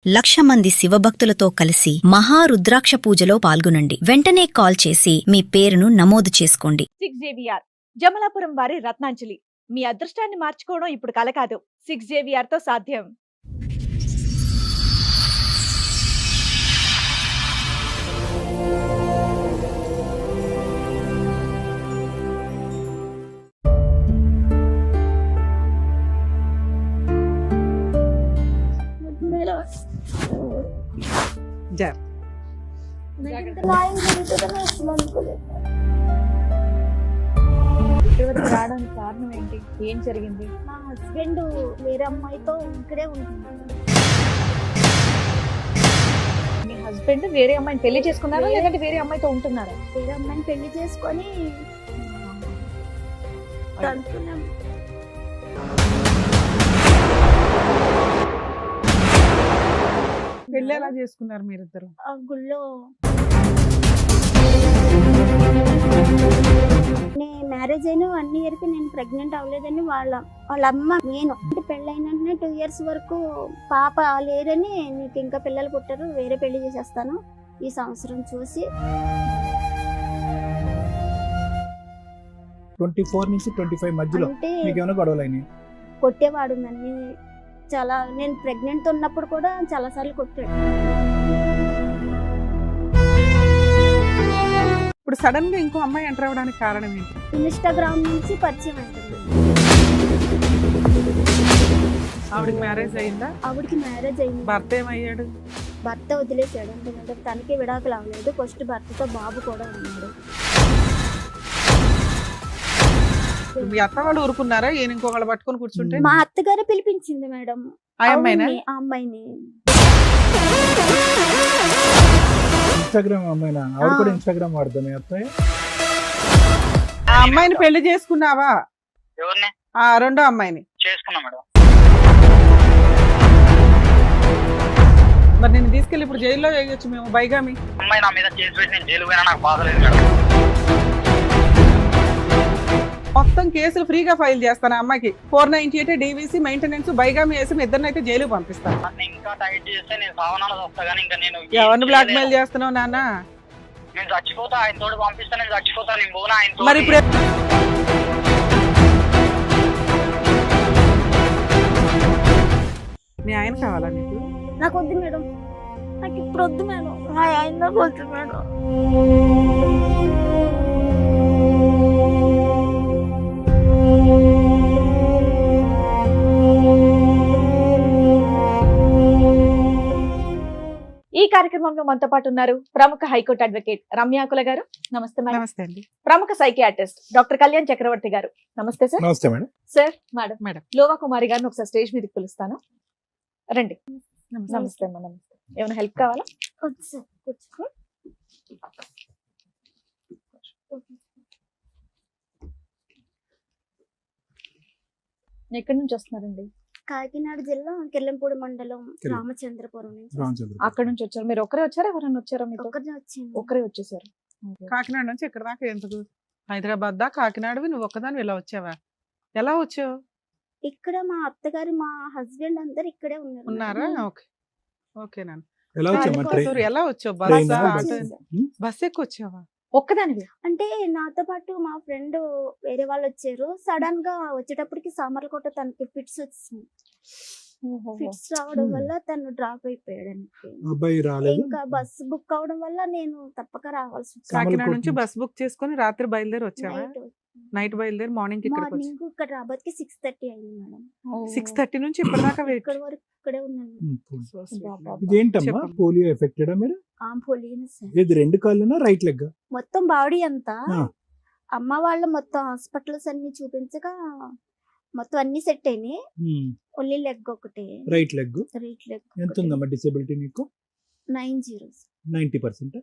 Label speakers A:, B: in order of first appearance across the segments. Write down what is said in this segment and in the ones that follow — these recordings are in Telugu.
A: 1,00,000 మంది శివభక్తులతో కలిసి మహారుద్రాక్ష పూజలో పాల్గొనండి. వెంటనే కాల్ చేసి మీ పేరును నమోదు చేసుకోండి.
B: 6JVR జమలాపురం వారి రత్నాంజలి. మీ అదృష్టాన్ని మార్చుకోవడం ఇప్పుడు కల కాదు, 6JVR తో సాధ్యం. రావడానికి కారణం ఏంటి? ఏం జరిగింది?
C: మా హస్బెండ్ వేరే అమ్మాయితో ఇక్కడే ఉంటున్నాడు.
B: మీ హస్బెండ్ వేరే అమ్మాయిని పెళ్లి చేసుకున్నారా లేదంటే వేరే అమ్మాయితో ఉంటున్నారా?
C: వేరే అమ్మాయిని పెళ్లి చేసుకొని తంతున్నాం.
D: పెళ్లి ఎలా చేసుకున్నారు మీరిద్దరు?
C: ఆ గుళ్ళో మ్యారేజ్ అయిన 1 year కి నేను ప్రెగ్నెంట్ అవ్వలేదని వాళ్ళ అమ్మ నేను పెళ్ళైన 2 years వరకు పాప లేరని, నీకు ఇంకా పిల్లలు పుట్టారు, వేరే పెళ్లి చేసేస్తాను ఈ సంవత్సరం చూసి.
E: 24 నుంచి 25 మధ్యలో
C: అంటే
E: మీకేమైనా గొడవలైనాయి?
C: కొట్టేవాడు నన్ను చాలా. నేను ప్రెగ్నెంట్ ఉన్నప్పుడు కూడా చాలా సార్లు కొట్టాడు.
D: ఇప్పుడు సడన్ గా ఇంకో అమ్మాయి ఎంటర్ అవ్వడానికి కారణం ఏంటి?
C: ఇన్స్టాగ్రామ్ నుంచి పరిచయం అవుతుంది.
D: ఆవిడకి మ్యారేజ్ అయిందా?
C: ఆవిడకి మ్యారేజ్ అయింది.
D: భర్త ఏమయ్యాడు?
C: భర్త వదిలేసాడు. అంటే తనకి విడాకులు అవ్వలేదు. ఫస్ట్ భర్తతో బాబు కూడా ఉన్నాడు.
D: మీ అత్త వాళ్ళు ఊరుకున్నారా ఈయన ఇంకొకళ్ళు పట్టుకొని కూర్చుంటే?
C: మా అత్తగారే పిలిపించింది మేడం
D: ఆ అమ్మాయినా?
C: ఆ అమ్మాయిని.
E: ఇన్స్టాగ్రామ్ అమ్మాయినా? ఆవిడ కూడా ఇన్స్టాగ్రామ్ వాడదా మీ అత్తయ్య?
D: ఆ అమ్మాయిని పెళ్లి చేసుకున్నావా?
F: ఎవరిని?
D: ఆ రెండో అమ్మాయిని
F: చేసుకున్నా మేడం.
D: మరి నేను తీసుకెళ్ళి ఇప్పుడు జైల్లో వేయొచ్చు మేము, బైగామి.
F: అమ్మాయి నా మీద కేసు పెట్టి నేను జైలు పోయినా నాకు బాధ లేదు మేడం.
D: మొత్తం కేసులు ఫ్రీగా ఫైల్ చేస్తాను ఆ అమ్మాయికి. 498 DVC మెయింటెనెన్స్ బైగామి వేసి మీ ఇద్దరినైతే జైలుకి పంపిస్తాను.
F: నన్ను ఇంకా టైట్ చేస్తే నేను సావనాలు వస్తా కానీ ఇంకా నేను
D: ఎవరిని బ్లాక్ మెయిల్ చేస్తున్నావు నాన్న?
F: నేను చచ్చిపోతా, ఆయన తోడు పంపిస్తా, నేను చచ్చిపోతా, నేను పోనా ఆయన.
D: మరి ఇప్పుడు మీ ఆయన కావాలా నీకు?
C: నాకు వద్దు మేడం, నాకు ఇప్పుడు వద్దు మేడం. మా ఆయన నాకు వద్దు మేడం.
B: ఈ కార్యక్రమంలో మనతో పాటు ఉన్నారు ప్రముఖ హైకోర్టు అడ్వకేట్ రమ్యాకుల గారు. నమస్తే మేడం.
D: నమస్తే అండి.
B: ప్రముఖ సైకియాట్రిస్ట్ డాక్టర్ కళ్యాణ్ చక్రవర్తి గారు. నమస్తే సార్.
E: నమస్తే మేడం.
B: Sir madam.
D: మేడం.
B: లోవా కుమారి గారిని ఒకసారి స్టేజ్ మీదకి పిలుస్తాను, రండి. నమస్తే అమ్మా. నమస్తే. ఏమైనా హెల్ప్ కావాలా?
C: వద్దు సార్, కూర్చో.
B: ఎక్కడి నుంచి వస్తున్నారండి?
C: కాకినాడ జిల్లా కిర్లంపూడి మండలం రామచంద్రపురం నుంచి.
B: అక్కడ నుంచి వచ్చారు. మీరు ఒక్కరే వచ్చారా, ఎవరైనా వచ్చారా? మీరు
C: ఒక్కరినే వచ్చింది.
B: ఒక్కరే వచ్చేసారు.
D: కాకినాడ నుంచి ఇక్కడ దాకా ఎందుకు? హైదరాబాద్ దా కాకినాడవి నువ్వు ఒక్కదాని ఇలా వచ్చావా? ఎలా వచ్చావు?
C: ఇక్కడ మా అత్తగారు మా హస్బెండ్ అందరు ఇక్కడే
D: ఉన్నారా? ఓకే ఓకే నాన్న.
E: ఎలా వచ్చామ్మా?
D: కోయம்புత్తూరు ఎలా వచ్చావు?
E: ట్రైన్
D: బస్సా,
E: బస్?
D: ఆటో? బస్ ఎక్కువ వచ్చావా?
B: ఒక్కదానివి?
C: అంటే నాతో పాటు మా ఫ్రెండ్ వేరే వాళ్ళు వచ్చారు. సడన్ గా వచ్చేటప్పటికి సామర్లకోట తనకి ఫిట్స్ వచ్చింది. ఫిట్స్ రావడం వల్ల తను డ్రాప్ అయిపోయాడు.
E: అబ్బాయి రాలేదు.
C: ఇంకా బస్ బుక్ అవడం వల్ల నేను తప్పక రావాల్సి వచ్చింది.
D: కాకినాడ నుంచి బస్ బుక్ చేసుకుని రాత్రి బయలుదేరి వచ్చావా? నైట్ బయలుదేరి మార్నింగ్ ఇక్కడికి వచ్చి
C: మార్నింగ్ ఇక్కడ రాబోతుకి 6:30 అయింది మేడం.
D: 6:30 నుంచి ఇప్పటిదాకా
C: ఇక్కడ వరకు ఇక్కడే ఉన్నాను.
E: ఇదేంటమ్మా? పోలియో ఎఫెక్టెడా మీరు? ఇది 2 కాళ్ళునా రైట్ లెగ్?
C: మొత్తం బాడీ అంతా.
E: ఆ.
C: అమ్మ వాళ్ళు మొత్తం హాస్పిటల్స్ అన్ని చూపించగా మొత్తం అన్ని సెట్ అయినాయి. ఓన్లీ లెగ్ ఒకటే,
E: రైట్ లెగ్.
C: Right leg.
E: ఎంత ఉందమ్మా డిసేబిలిటీ నీకు?
C: 90.
E: 90%.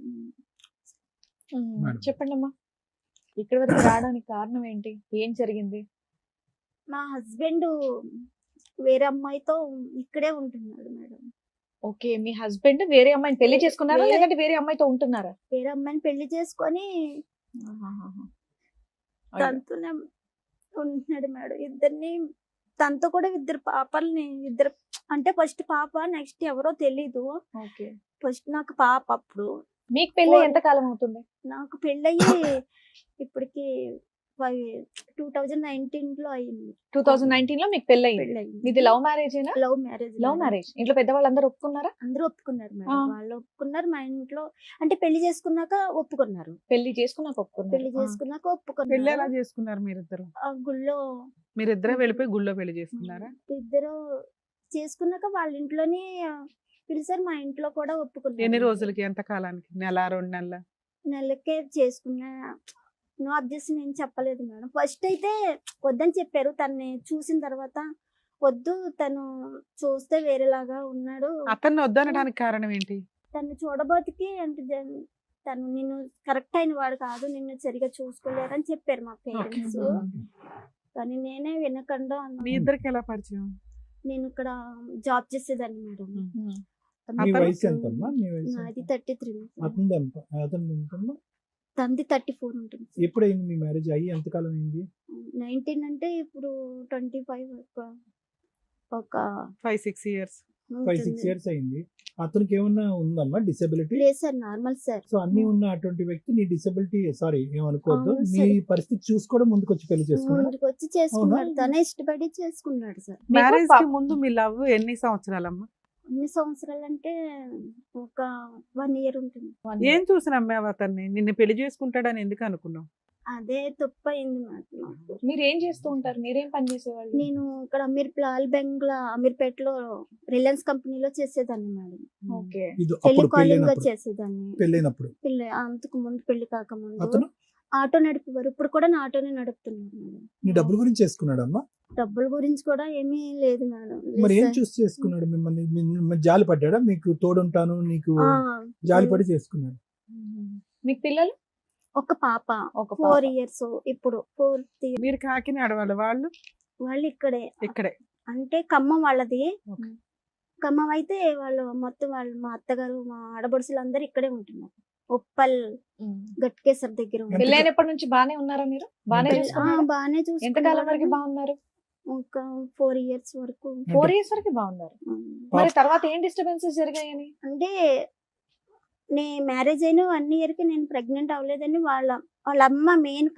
E: మేడం.
B: చెప్పండి అమ్మా. ఇక్కడ వరకు రావడానికి కారణం ఏంటి? ఏం జరిగింది?
C: మా హస్బెండ్ వేరే అమ్మాయితో ఇక్కడే ఉంటున్నాడు మేడం.
B: ఓకే, మీ హస్బెండ్ వేరే అమ్మాయిని పెళ్లి చేసుకున్నారా లేదంటే వేరే అమ్మాయితో ఉంటున్నారా?
C: వేరే అమ్మాయిని పెళ్లి చేసుకొని తనతోనే ఉంటున్నాడు మేడం. ఇద్దరిని తనతో కూడా ఇద్దరు అంటే ఫస్ట్ పాప, నెక్స్ట్ ఎవరో తెలీదు.
B: ఓకే.
C: ఫస్ట్ నాకు పాప. అప్పుడు
B: మీకు పెళ్ళి ఎంత కాలం అవుతుంది?
C: నాకు పెళ్ళయి ఇప్పటికి 2019 అయింది.
B: 2019 లో మీకు పెళ్ళి అయింది.
C: పెళ్ళయింది.
B: మీది లవ్ మ్యారేజేనా?
C: Love marriage.
B: Love marriage. ఇంట్లో పెద్దవాళ్ళందరూ ఒప్పుకున్నారా?
C: అందరూ ఒప్పుకున్నారు మేడం.
B: ఆ.
C: వాళ్ళు ఒప్పుకున్నారు. మా ఇంట్లో అంటే పెళ్లి చేసుకున్నాక ఒప్పుకున్నారు.
B: పెళ్లి చేసుకున్నాక ఒప్పుకున్నారు.
C: పెళ్లి చేసుకున్నాక
D: పెళ్లి
C: ఒప్పుకున్నారు.
D: ఎలా చేసుకున్నారు మీరిద్దరు?
C: ఆ గుళ్ళో
D: మీరిద్దరే వెళ్ళిపోయి గుళ్ళో పెళ్లి చేసుకున్నారా?
C: ఇద్దరు చేసుకున్నాక వాళ్ళ ఇంట్లోనే పిలిచారు. మా ఇంట్లో కూడా ఒప్పుకున్నారు.
D: ఎన్ని రోజులకి, ఎంత కాలానికి? నెల, 2 నెలల?
C: నెలకే చేసుకున్నా. నో అబ్జెక్షన్ ఏం చెప్పలేదు మేడం. ఫస్ట్ అయితే వద్దని చెప్పారు. తన్ని చూసిన తర్వాత వద్దు, తను చూస్తే వేరేలాగా ఉన్నాడు,
D: అతన్ని వద్దనడానికి కారణం ఏంటి?
C: తను చూడబోతికి అంటే తను నిన్ను కరెక్ట్ అయిన వాడు కాదు, నిన్ను సరిగా చూసుకోలేదని చెప్పారు మా పేరెంట్స్. కానీ నేనే వినకుండా
D: మీ ఇద్దరికి ఎలా పరిచయం?
C: నేను ఇక్కడ జాబ్ చేసేదాన్ని మేడం.
E: మీ వయసు ఎంతమ్మా? మీ వయసు
C: నాది 33.
E: అతను ఎంతమ్మా?
C: తంది 34 ఉంటుంది.
E: ఎప్పుడైంది మీ మ్యారేజ్ అయ్యి ఎంతకాలం అయింది?
C: 19 అంటే ఇప్పుడు 25 ఒక
D: 5-6 years.
E: 5-6 years అయింది. అతనికి ఏమన్నా ఉందమ్మా డిసెబిలిటీ?
C: లేదు సార్, నార్మల్ సార్.
E: సో అన్ని ఉన్న అటువంటి వ్యక్తి నీ డిసెబిలిటీ, సారీ ఏమనుకోవద్దు,
C: అవును
E: నీ
C: సరే.
E: పరిస్థితి చూసుకోవడం ముందుకు వచ్చి పెళ్లి చేసుకున్నాడు.
C: ముందుకు వచ్చి చేసుకున్నాడు.
E: అవునా?
C: తనే ఇష్టపడి చేసుకున్నాడు సార్.
D: మ్యారేజ్ కి ముందు మీ లవ్ ఎన్ని సంవత్సరాలమ్మా?
C: ఎన్ని సంవత్సరాలు అంటే ఒక 1 year ఉంటుంది.
D: ఏం చూసి నమ్మావు అతన్ని? నిన్ను పెళ్లి చేసుకుంటాడని ఎందుకు అనుకున్నావు?
C: అదే తప్పు అయింది నాకు.
B: మీరు ఏం చేస్తూ ఉంటారు? మీరేం పని చేసేవాళ్ళు?
C: నేను ఇక్కడ అమీర్పేటలో రిలయన్స్ కంపెనీలో చేసేదాన్ని మేడం.
B: ఓకే.
E: ఇది అప్పుడు
C: టెలికాలింగ్ గా
E: పెళ్ళైనప్పుడు
C: చేసేదాన్ని.
E: పెళ్ళైనప్పుడు
C: పెళ్ళి అంతకు ముందు, పెళ్లి కాకముందు
E: అతను
C: ఆటో నడిపేవారు. ఇప్పుడు కూడా నా ఆటోనే నడుపుతున్నారు మేడం.
E: నీ డబ్బుల గురించి చేసుకున్నాడమ్మా?
C: డబ్బుల గురించి కూడా ఏమీ లేదు మేడం.
E: మరి ఏం
C: లేదు సార్.
E: చూసి చేసుకున్నాడు? మిమ్మల్ని జాలి పడ్డాడా? మీకు తోడుంటాను నీకు
C: ఆ,
E: జాలి పడి చేసుకున్నాడు.
B: మీకు పిల్లలు?
C: ఒక పాప,
B: ఒక
C: 4 years. ఇప్పుడు 4th year.
D: మీరు కాకినాడ వాళ్ళు
C: వాళ్ళు ఇక్కడే,
D: ఇక్కడే.
C: అంటే ఖమ్మం వాళ్ళది.
D: Okay.
C: ఖమ్మం అయితే వాళ్ళు మొత్తం మా అత్తగారు, మా ఆడబడుసులు అందరు ఇక్కడే ఉంటున్నారు. ఉప్పల్ గట్కేసర్ దగ్గర
E: ఎంత-
B: పెళ్ళైనప్పటి నుంచి బానే ఉన్నారా మీరు? బానే
E: ఎంత-
B: చూసుకున్నారా?
C: బానే
B: ఎంతకాలం వరకు
C: చూసుకున్నారు.
B: బాగున్నారు?
C: ఒక 4 years వరకు.
B: 4 years వరకు బాగున్నారు. మరి తర్వాత ఏం డిస్టర్బెన్సెస్ జరిగాయని?
C: అంటే మ్యారేజ్ అయిన 1 year కి నేను ప్రెగ్నెంట్ అవ్వలేదని వాళ్ళ అమ్మ మెయిన్.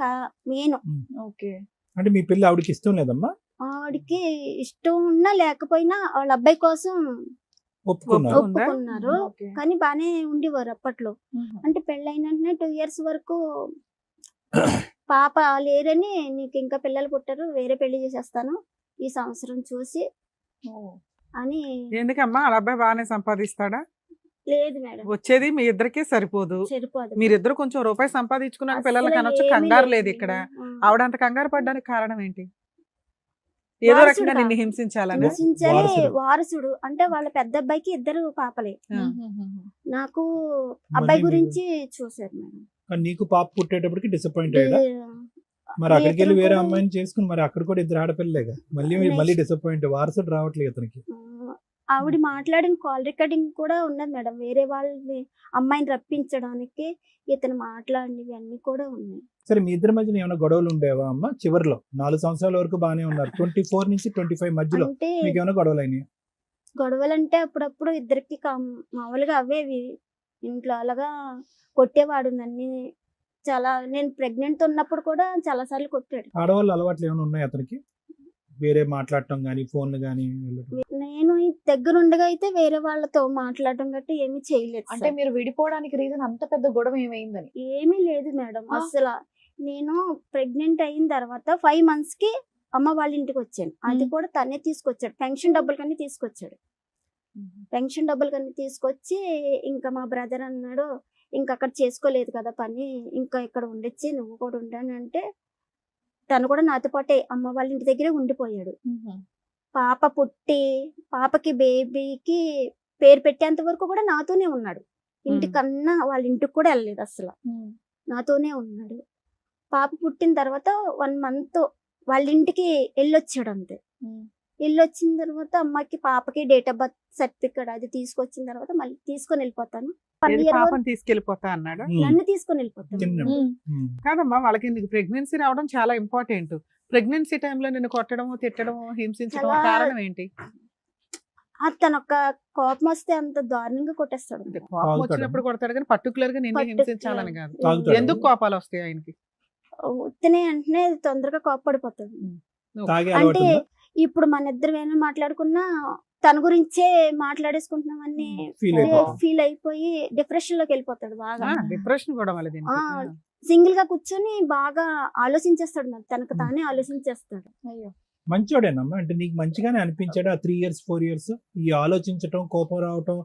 B: ఓకే.
E: అంటే మీ పెళ్లి ఆవిడకి ఇష్టం లేదమ్మా?
C: ఆవిడకి ఇష్టం ఉన్నా లేకపోయినా వాళ్ళ అబ్బాయి కోసం
E: ఒప్పుకున్నారు.
D: ఉందా?
C: ఒప్పుకున్నారు.
B: ఓకే.
C: కానీ బానే ఉండేవారు అప్పట్లో. అంటే పెళ్ళైన వెంటనే 2 years వరకు పాప లేరని, నీకు ఇంకా పిల్లలు పుట్టారు, వేరే పెళ్లి చేసేస్తాను ఈ సంవత్సరం చూసి అని.
D: ఎందుకమ్మా? వాళ్ళ అబ్బాయి బాగానే సంపాదిస్తాడా?
C: లేదు మేడం,
D: వచ్చేది మీ ఇద్దరికే సరిపోదు.
C: సరిపోదు.
D: మీరిద్దరు కొంచెం రూపాయి సంపాదించుకున్నాక పిల్లలకి
C: అసలు
D: అనొచ్చు.
C: ఏమీ
D: కంగారు లేదు
C: లేదు.
D: ఇక్కడ.
C: ఆ.
D: ఆవిడ అంత కంగారు పడ్డానికి కారణం ఏంటి? ఏదో
C: వారసుడు
D: రకంగా నిన్ను
C: కాదు.
D: హింసించాలని.
C: హింసించాలి.
E: వారసుడు.
C: వారసుడు అంటే వాళ్ళ పెద్ద అబ్బాయికి 2 పాపలే.
D: ఆ.
C: నాకు అబ్బాయి
E: మళ్ళీ
C: గురించి చూసారు మేడం.
E: కానీ నీకు పాప పుట్టేటప్పటికి డిసప్పాయింట్ అయ్యాడా? మరి అక్కడికి వెళ్ళి
C: ఇతను
E: వేరే
C: కూడా-
E: అమ్మాయిని చేసుకుని మరి అక్కడ కూడా 2 ఆడపిల్లలేగా, మళ్ళీ డిసప్పాయింట్. వారసుడు రావట్లేదు అతనికి.
C: ఆవిడ మాట్లాడిన కాల్ రికార్డింగ్ కూడా ఉన్నది మేడం. వేరే వాళ్ళని అమ్మాయిని రప్పించడానికి ఇతను మాట్లాడినవి అన్ని కూడా ఉన్నాయి.
E: సరే, మీ ఇద్దరి మధ్యన ఏమైనా గొడవలు ఉండేవా అమ్మ? చివరిలో 4 సంవత్సరాల వరకు బాగానే ఉన్నారు. 24 నుంచి 25 మధ్యలో
C: అంటే
E: మీకు ఏమైనా గొడవలు అయినాయి?
C: గొడవలంటే అప్పుడప్పుడు ఇద్దరికి మామూలుగా అవేవి. ఇంట్లో అలాగా కొట్టేవాడు నన్ను. నేను ప్రెగ్నెంట్ ఉన్నప్పుడు కూడా చాలా సార్లు కొట్టాడు.
E: ఆడవాళ్ళు అలవాట్లు ఏమైనా ఉన్నాయి అతనికి? వేరే మాట్లాడటం కానీ, ఫోన్లు కానీ?
C: నేను ఈ దగ్గర ఉండగా అయితే వేరే వాళ్ళతో మాట్లాడడం గట్టి ఏమీ చేయలేదు
B: అంటే
C: సార్.
B: మీరు విడిపోవడానికి రీజన్ అంత పెద్ద గొడవ ఏమైందని?
C: ఏమీ లేదు మేడం
B: ఆ.
C: అసలు. నేను ప్రెగ్నెంట్ అయిన తర్వాత 5 months కి అమ్మ వాళ్ళ ఇంటికి వచ్చాను. అది
B: మ్మ్.
C: కూడా తనే తీసుకొచ్చాడు. పెన్షన్ డబ్బులు కన్నీ తీసుకొచ్చాడు. పెన్షన్ డబ్బులు కన్నీ తీసుకొచ్చి ఇంకా మా బ్రదర్ అన్నాడు, ఇంకా అక్కడ చేసుకోలేదు కదా పని, ఇంకా ఇక్కడ ఉండొచ్చి నువ్వు కూడా ఉండానంటే తను కూడా నాతో పాటే అమ్మ వాళ్ళ ఇంటి దగ్గరే ఉండిపోయాడు. పాప పుట్టి పాపకి బేబీకి పేరు పెట్టేంత వరకు కూడా నాతోనే ఉన్నాడు. ఇంటికన్నా వాళ్ళ ఇంటికి కూడా వెళ్ళలేదు అసలు. నాతోనే ఉన్నాడు. పాప పుట్టిన తర్వాత 1 month వాళ్ళ ఇంటికి వెళ్ళొచ్చాడు అంతే. వెళ్ళొచ్చిన తర్వాత అమ్మకి పాపకి డేట్ ఆఫ్ బర్త్ సర్టిఫికేట్ అది తీసుకొచ్చిన తర్వాత మళ్ళీ తీసుకొని వెళ్ళిపోతాను. 1
D: ఏది
C: year వరకు
D: పాపని తీసుకెళ్లిపోతా అన్నాడా?
C: నన్ను తీసుకొని వెళ్ళిపోతాను.
E: చిన్న
D: కాదమ్మా, వాళ్ళకి నీకు ప్రెగ్నెన్సీ రావడం చాలా ఇంపార్టెంట్. ప్రెగ్నెన్సీ టైంలో నిన్ను కొట్టడము తిట్టడము హింసించడం
C: చాలా-
D: కారణం ఏంటి?
C: తన ఒక కోపం వస్తే అంత దారుణంగా కొట్టేస్తాడు.
D: అంటే కోపం వచ్చినప్పుడు కొడతాడు కానీ పర్టికులర్ గా నిన్ను హింసించాలని కాదు.
E: తాగుతాడు.
D: ఎందుకు కోపాలు వస్తాయి ఆయనకి?
C: ఉత్తనే అంటే తొందరగా కోపపడిపోతాడు.
E: తాగే అలవాటు
C: అంటే
E: ఉందా?
C: ఇప్పుడు మన ఇద్దరు ఏమైనా మాట్లాడుకున్నా తన గురించే మాట్లాడేసుకుంటున్నామని
E: Feel అయిపోతాడు.
C: ఫీల్ అయిపోయి డిప్రెషన్ లోకి వెళ్ళిపోతాడు బాగా.
D: డిప్రెషన్ కూడా మళ్ళీ దీనికి.
C: ఆ, సింగిల్ గా కూర్చొని బాగా ఆలోచించేస్తాడు, మరి తనకు తానే ఆలోచించేస్తాడు.
E: మంచోడేనమ్మా, అంటే నీకు మంచిగానే అనిపించాడు ఆ 3 years 4 years ఈ ఆలోచించటం, కోపం రావటం,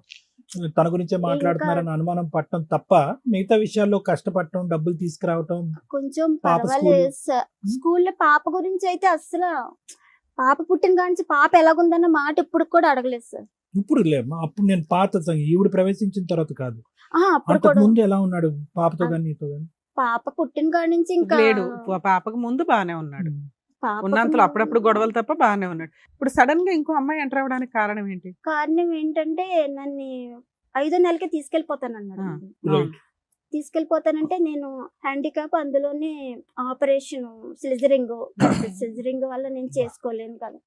E: తన గురించే మాట్లాడుతున్నారని అనుమానం పట్టడం తప్ప మిగతా విషయాల్లో కష్టపడటం, డబ్బులు తీసుకురావటం?
C: కొంచెం
E: పాప
C: పర్వాలేదు సార్. స్కూల్లో పాప గురించి అయితే అసలు పాప పుట్టిన కానించి పాప ఎలాగుందన్న మాట ఇప్పుడు కూడా అడగలేదు సార్.
E: ఇప్పుడు లేమ్మా, అప్పుడు నేను పాత ఈవిడ ప్రవేశించిన తర్వాత కాదు,
C: అప్పుడు
E: అంతకు
C: కూడా
E: ముందు ఎలా ఉన్నాడు పాపతో కానీ నీతో కానీ?
C: పాప పుట్టిన కాడి నుంచి ఇంకా
D: లేడు, పాపకు ముందు బానే ఉన్నాడు.
C: పాపకు
D: ఉన్నంతలో అప్పుడప్పుడు గొడవలు తప్ప బానే ఉన్నాడు. ఇప్పుడు సడన్ గా ఇంకో అమ్మాయి ఎంటర్ అవ్వడానికి కారణం ఏంటి?
C: కారణం ఏంటంటే నన్ను 5వ నెలకే తీసుకెళ్లిపోతానన్నాడు.
E: Right.
C: తీసుకెళ్లిపోతానంటే నేను హ్యాండిక్యాప్, అందులోనే ఆపరేషన్ సిజరింగ్ వల్ల నేను చేసుకోలేను కదా.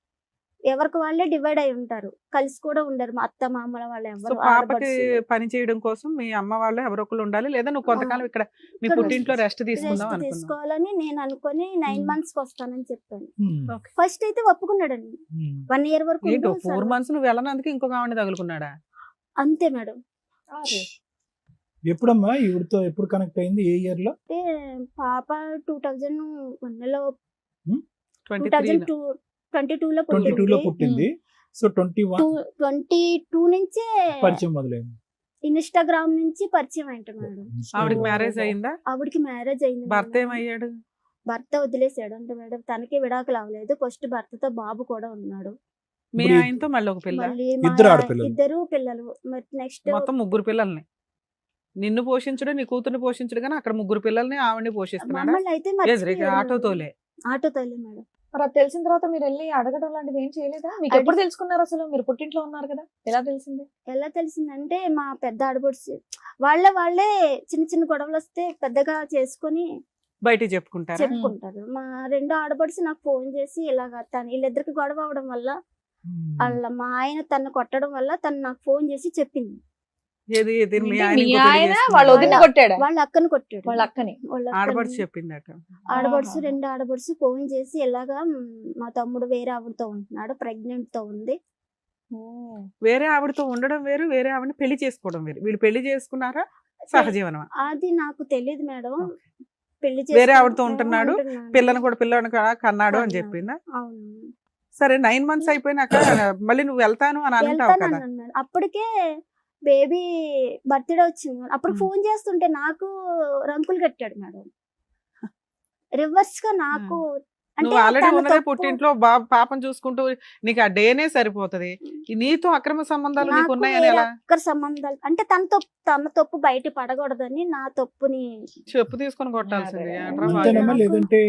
C: ఎవరికి వాళ్ళే డివైడ్ అయి ఉంటారు, కలిసి కూడా ఉండరు. మా అత్త మామల వాళ్ళు
D: సో
C: ఎవరు
D: పాపకి పని చేయడం కోసం మీ అమ్మ వాళ్ళు ఎవరో ఒకరు ఉండాలి, లేదా నువ్వు కొంతకాలం ఇక్కడ మీ
C: ఇక్కడ
D: పుట్టింట్లో రెస్ట్ తీసుకుందాం
C: రెస్ట్
D: అనుకున్నావు.
C: తీసుకోవాలని నేను అనుకుని 9 months కి వస్తానని చెప్పాను.
E: Hmm.
C: ఫస్ట్ అయితే ఒప్పుకున్నాడండి.
E: Hmm.
C: 1 year వరకు
D: ఏంటో
C: ఉండు
D: 4
C: సార్.
D: months నువ్వు వెళ్ళనందుకు ఇంకొక ఆవిడ తగులుకున్నాడా?
C: అంతే మేడం.
E: ఎప్పుడమ్మా ఈవిడతో ఎప్పుడు కనెక్ట్ అయింది? ఏ ఇయర్ లో?
C: అంటే పాప 2001 లో
D: 23
C: 2022 లో
E: 22 లో పుట్టింది. సో 21
C: 22 నుంచే
E: పరిచయం మొదలైంది.
C: ఇన్స్టాగ్రామ్ నుంచి పరిచయం అయింట మేడం.
D: ఆవిడకి మ్యారేజ్ అయిందా?
C: ఆవిడకి మ్యారేజ్ అయింది.
D: భర్త
C: మేడం.
D: ఏమయ్యాడు?
C: భర్త వదిలేసాడు అంటే మేడం, తనకి విడాకులు అవ్వలేదు. ఫస్ట్ భర్తతో బాబు కూడా ఉన్నాడు.
D: మీ
E: ఇప్పుడు
D: ఆయనతో మళ్ళీ ఒక పిల్ల,
C: మళ్ళీ
E: ఇద్దరు ఆడపిల్లలు.
C: ఇద్దరు పిల్లలు. మరి నెక్స్ట్
D: మొత్తం 3 పిల్లల్ని నిన్ను పోషించడు, నీ కూతుర్ని పోషించడు, కానీ అక్కడ 3 పిల్లల్ని ఆవిడని పోషిస్తున్నాడా?
C: మమ్మల్ని అయితే
D: ఆటోతోలే.
C: ఆటోతోలే మేడం.
B: మరి అది తెలిసిన తర్వాత మీరు వెళ్ళి అడగడం లాంటిది ఏం చేయలేదా? మీకు ఎప్పుడు తెలుసుకున్నారు అసలు? మీరు పుట్టింట్లో ఉన్నారు కదా, ఎలా తెలిసింది?
C: ఎలా తెలిసిందంటే మా పెద్ద ఆడపడుచు వాళ్ళే చిన్న చిన్న గొడవలు వస్తే పెద్దగా చేసుకొని
D: బయటికి చెప్పుకుంటారా?
C: చెప్పుకుంటారు. మా 2 ఆడపడుచు నాకు ఫోన్ చేసి ఇలాగా వీళ్ళిద్దరికి గొడవ అవడం వల్ల మా ఆయన తను కొట్టడం వల్ల తను నాకు ఫోన్ చేసి చెప్పింది.
D: ఏది ఏది మీ
B: మీ
D: ఆయన ఇంకో పెళ్లి
B: ఆయన
D: చేసుకున్నాడా?
B: వాళ్ళ వదిన కొట్టాడా?
C: వాళ్ళ అక్కని కొట్టాడు.
B: వాళ్ళ అక్కని.
D: ఆడపడుచు చెప్పిందట.
C: ఆడపడుచు 2 ఆడపడుచు ఫోన్ చేసి ఇలాగా మా తమ్ముడు వేరే ఆవిడతో ఉంటున్నాడు, ప్రెగ్నెంట్ తో ఉంది.
D: వేరే ఆవిడతో ఉండడం వేరు, వేరే ఆవిడని పెళ్లి చేసుకోవడం వేరు. వీళ్ళు పెళ్లి చేసుకున్నారా, సహజీవనమా?
C: అది నాకు తెలియదు మేడం. పెళ్లి
D: వేరే ఆవిడతో ఉంటున్నాడు, పిల్లని కూడా పిల్లని కన్నాడు అని చెప్పిందా?
C: అవును.
D: సరే 9 months అయిపోయినాక మళ్ళీ నువ్వు వెళ్తాను అని అంటావు కదా.
C: వెళ్తానన్నాను మేడం. అప్పటికే బేబీ బర్త్డే వచ్చింది మేడం. అప్పుడు ఫోన్ చేస్తుంటే నాకు రంకులు కట్టాడు మేడం. రివర్స్ గా నాకు అంటే
D: నువ్వు ఆల్రెడీ
C: తన
D: ఉన్నదే
C: తప్పు.
D: పుట్టింట్లో పాపం చూసుకుంటూ నీకు ఆ డేనే సరిపోతది. నీతో అక్రమ సంబంధాలు నీకు
C: నాకు
D: ఉన్నాయని
C: వేరే
D: ఎలా
C: ఒక్కరి సంబంధాలు అంటే తన తప్పు బయట పడకూడదని నా తప్పుని
D: చెప్పు తీసుకొని కొట్టాల్సింది.
B: అదే.
D: ఏంట్రా బాబు?
E: అంతేనమ్మా,
C: నాకు-
E: లేదంటే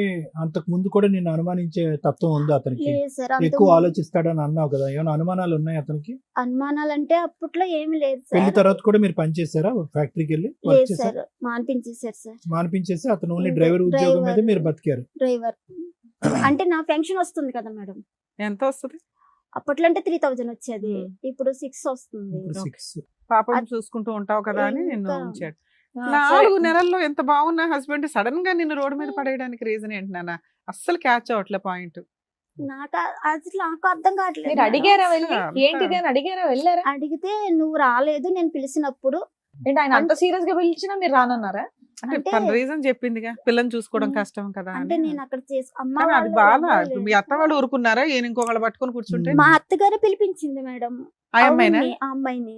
E: అంతకు ముందు కూడా నిన్ను అనుమానించే తత్వం ఉందా అతనికి?
C: లేదు సార్.
E: ఎక్కువ ఆలోచిస్తాడని అన్నావు కదా, ఏమైనా అనుమానాలు ఉన్నాయి అతనికి?
C: అనుమానాలంటే అప్పట్లో ఏమి లేదు
E: పెళ్లి
C: సార్.
E: తర్వాత కూడా మీరు పని చేశారా? ఫ్యాక్టరీకి వెళ్ళి వర్క్
C: లేదు
E: చేశారా?
C: Sir, మానిపించేశారు sir.
E: మానిపించేసి అతను ఓన్లీ
C: ఇంకా
E: డ్రైవర్ ఉద్యోగం మీద
C: డ్రైవర్.
E: మీరు బతికారు.
C: డ్రైవర్ అంటే నా పెన్షన్ వస్తుంది కదా మేడం.
D: ఎంత వస్తుంది?
C: అప్పట్లో అంటే 3000 వచ్చేది, ఇప్పుడు 6 వస్తుంది.
E: ఇప్పుడు
D: Okay.
E: 6.
D: పాపం
C: అది-
D: చూసుకుంటూ ఉంటావు కదా అని నిన్ను
C: ఇంకా-
D: ఉంచాడు.
B: ఆ,
D: 4
B: సరే.
D: నెలల్లో ఎంత బాగున్నా హస్బెండ్ సడన్ గా నిన్ను రోడ్డు మీద పడేయడానికి రీజన్ ఏంటి నాన్న? అస్సలు క్యాచ్ అవట్లే పాయింట్.
C: నాకు అసలు నాకు అర్థం కావట్లేదు
B: మీరు
C: మేడం.
B: అడిగారా వెళ్ళి
D: అంతా-
B: ఏంటిది అని అడిగారా? వెళ్ళారా?
C: అడిగితే నువ్వు రాలేదు, నేను పిలిచినప్పుడు.
B: ఏంటి ఆయన అంత సీరియస్ గా పిలిచినా మీరు రానన్నారా?
D: అంటే
C: అంటే-
D: తన రీజన్ చెప్పిందిగా, పిల్లని చూసుకోవడం కష్టం కదా
C: అంటే
D: అని.
C: నేను అక్కడ అమ్మ
D: కానీ అది
C: వాళ్ళు
D: బాగా
C: ఎవరు
D: ఇప్పుడు మీ
C: లేరు.
D: అత్త వాళ్ళు ఊరుకున్నారా? ఈయన ఇంకొకళ్ళు పట్టుకొని కూర్చుంటే
C: మా అత్తగారు పిలిపించింది మేడం.
D: ఆ అమ్మాయినా?
C: అవును, ఆ అమ్మాయిని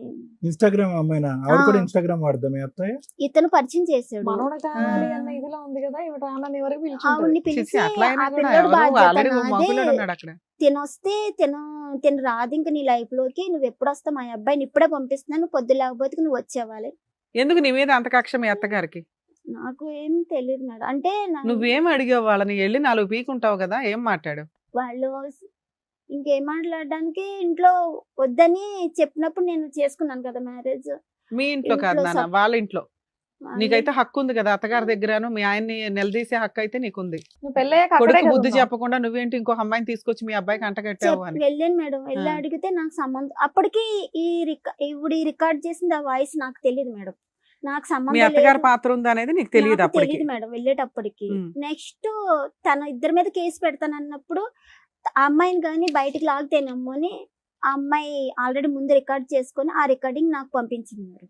E: ఇన్స్టాగ్రామ్ అమ్మాయినా? ఆవిడ కూడా
C: ఆ.
E: ఇన్స్టాగ్రామ్ వాడదా మీ అత్తయ్య?
C: ఇతను పరిచయం చేశాడు.
B: మనోడు కావాలి అన్న ఇదిలో ఉంది కదా, ఇవి రానని వరకు పిలిచి
C: ఆవిడ్ని
D: చిచ్చి,
C: పిలిచి
D: అట్లా అయినా
C: ఆ
D: కూడా
C: పిల్లడు
D: ఎవరు
C: బాధ్యత
D: ఆల్రెడీ మగపిల్లడు
C: నాదే.
D: ఉన్నాడు అక్కడ.
C: తినొస్తే తిను రాదు ఇంక నీ లైఫ్ లోకి. నువ్వు ఎప్పుడు వస్తావు? మా అబ్బాయిని ఇప్పుడే పంపిస్తున్నాను, పొద్దు లేకపోతే నువ్వు వచ్చేవాలి.
D: ఎందుకు నీ మీద అంత కక్ష మీ అత్తగారికి?
C: నాకు ఏం తెలియదు మేడం. అంటే
D: నువ్వేం అడిగావు వాళ్ళని? వెళ్ళి 4 పీకుంటావు కదా, ఏం మాట్లాడు?
C: వాళ్ళు ఇంకేం మాట్లాడడానికి ఇంట్లో వద్దని చెప్పినప్పుడు నేను చేసుకున్నాను కదా మ్యారేజ్.
D: మీ ఇంట్లో కాదు
C: ఇంట్లో
D: నాన్న, వాళ్ళ ఇంట్లో. నీకైతే హక్కు ఉంది కదా అత్తగారి దగ్గరను మీ ఆయన్ని నిలదీసే హక్కు అయితే నీకుంది.
B: నువ్వు పెళ్ళయ్యాక అక్కడే
D: కొడుకు
B: కదా
D: బుద్ధి
B: ఉన్నావు.
D: చెప్పకుండా నువ్వేంటి ఇంకో అమ్మాయిని తీసుకొచ్చి మీ అబ్బాయికి అంటగట్టావు అని.
C: వెళ్ళాను మేడం, వెళ్ళి అడిగితే నాకు సంబంధం అప్పటికి ఇప్పుడు ఈ రికార్డ్ చేసింది ఆ వాయిస్ నాకు తెలియదు మేడం. నాకు
D: మీ
C: సంబంధం
D: అత్తగారి
C: లేదు.
D: పాత్ర ఉంది అనేది నీకు తెలియదు
C: నాకు
D: అప్పటికి.
C: తెలియదు మేడం వెళ్ళేటప్పటికి.
D: ఉమ్.
C: నెక్స్ట్ తన ఇద్దరి మీద కేసు పెడతానన్నప్పుడు ఆ అమ్మాయిని కానీ బయటికి లాగితేనమ్మో అని ఆ అమ్మాయి ఆల్రెడీ ముందు రికార్డ్ చేసుకొని ఆ రికార్డింగ్ నాకు పంపించింది మేడం.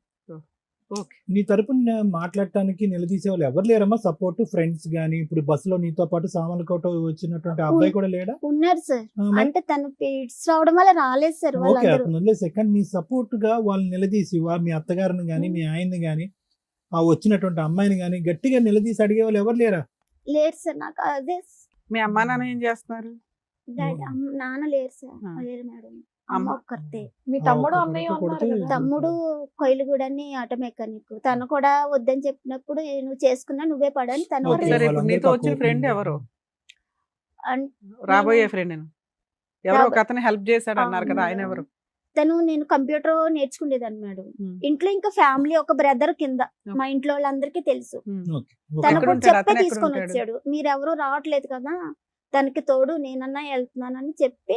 D: ఓకే.
E: నీ తరపున మాట్లాడటానికి నిలదీసే వాళ్ళు ఎవరు లేరమ్మా? సపోర్ట్ ఫ్రెండ్స్ గానీ, ఇప్పుడు బస్సులో నీతో పాటు సామాన్లు కోట వచ్చినటువంటి ఆ అబ్బాయి కూడా లేడా?
C: ఉన్నారు సార్,
E: ఆ, మరి-
C: అంటే తను పీడ్స్ రావడం వల్ల రాలేదు సార్
E: ఓకే,
C: వాళ్ళందరూ.
E: అతను వదిలేసే. కానీ నీ సపోర్ట్ గా వాళ్ళు నిలదీసి మీ అత్తగారిని గానీ మీ ఆయన్ని గానీ ఆ వచ్చినటువంటి అమ్మాయిని గానీ గట్టిగా నిలదీసి అడిగే వాళ్ళు ఎవరు లేరా?
C: లేరు సార్, నాకు అదే
D: మీ అమ్మా నాన్న ఏం చేస్తున్నారు?
C: నాన్న లేరు సార్,
D: ఆ.
C: లేరు మేడం.
D: అమ్మ.
C: అమ్మ ఒక్కతే.
B: మీ తమ్ముడు
E: ఒక్క
B: అన్నయ్య
E: కొడుకు
B: ఉన్నారు
E: కొడితే
B: కదా.
C: తమ్ముడు కొయిలుగూడని ఆటో మెకానిక్. తను కూడా వద్దని చెప్పినప్పుడు నువ్వు చేసుకున్నా నువ్వే పడని తను
E: ఓకే,
D: సరే ఇప్పుడు
E: వాళ్ళందరికీ
D: నీతో
E: ఆ
D: వచ్చిన
E: కోపం
D: ఫ్రెండ్
E: ఉంది.
D: ఎవరు?
C: అన్-
D: రాబోయే
C: నేను-
D: ఫ్రెండ్ ఎవరో ఒక అతను హెల్ప్ చేశాడు అన్నారు కదా, ఆయన ఎవరు?
C: తను నేను కంప్యూటర్ నేర్చుకునేదాన్ని మేడం.
D: ఉమ్.
C: ఇంట్లో ఇంకా ఫ్యామిలీ ఒక బ్రదర్ కింద మా ఇంట్లో వాళ్ళందరికీ తెలుసు.
E: ఓకే,
C: తను
D: ఎక్కడ
C: కూడా
D: ఉంటాడు?
C: చెప్పే
D: అతను ఎక్కడ
C: తీసుకొని
D: ఉంటాడు?
C: వచ్చాడు. మీరెవరూ రావట్లేదు కదా, తనకి తోడు నేనన్నా వెళ్తున్నానని చెప్పి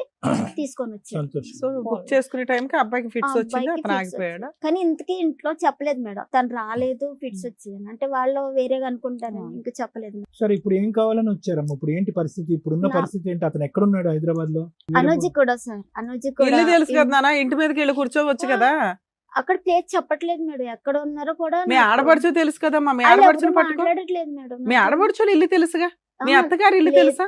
C: తీసుకొని వచ్చాడు.
E: సంతోషం.
D: సో బుక్ చేసుకునే టైంకి అబ్బాయికి ఫిట్స్
C: ఆ
D: వచ్చింది,
C: అబ్బాయికి
D: అతను
C: fits
D: ఆగిపోయాడా?
C: వచ్చాయి. కానీ ఇంతకీ ఇంట్లో చెప్పలేదు మేడం, తను రాలేదు ఫిట్స్ వచ్చాయని. అంటే వాళ్ళు వేరేగా అనుకుంటారని ఇంకా చెప్పలేదు మేడం.
E: సరే, ఇప్పుడు ఏం కావాలని వచ్చారమ్మా? ఇప్పుడు ఏంటి పరిస్థితి? ఇప్పుడున్న
C: నా-
E: పరిస్థితి ఏంటి? అతను ఎక్కడున్నాడు హైదరాబాద్ లో?
C: అనుజి కూడా సార్, అనుజి కూడా
D: ఇల్లు తెలుసు కదా నాన్న, ఇంటి మీదకి వెళ్ళి కూర్చోవచ్చు కదా.
C: అక్కడ ప్లేస్ చెప్పట్లేదు మేడం, ఎక్కడ ఉన్నారో కూడా
D: మీ
C: నాకు-
D: ఆడపడుచు తెలుసు కదమ్మా, మీ
C: వాళ్ళు
D: ఆడపడుచుని
C: ఎవరు
D: పట్టుకో.
C: మాట్లాడట్లేదు మేడం.
D: మీ
C: నాకు-
D: ఆడపడుచులు ఇల్లు తెలుసుగా, మీ
C: ఆ,
D: అత్తగారి ఇల్లు
C: లేదు.
D: తెలుసా?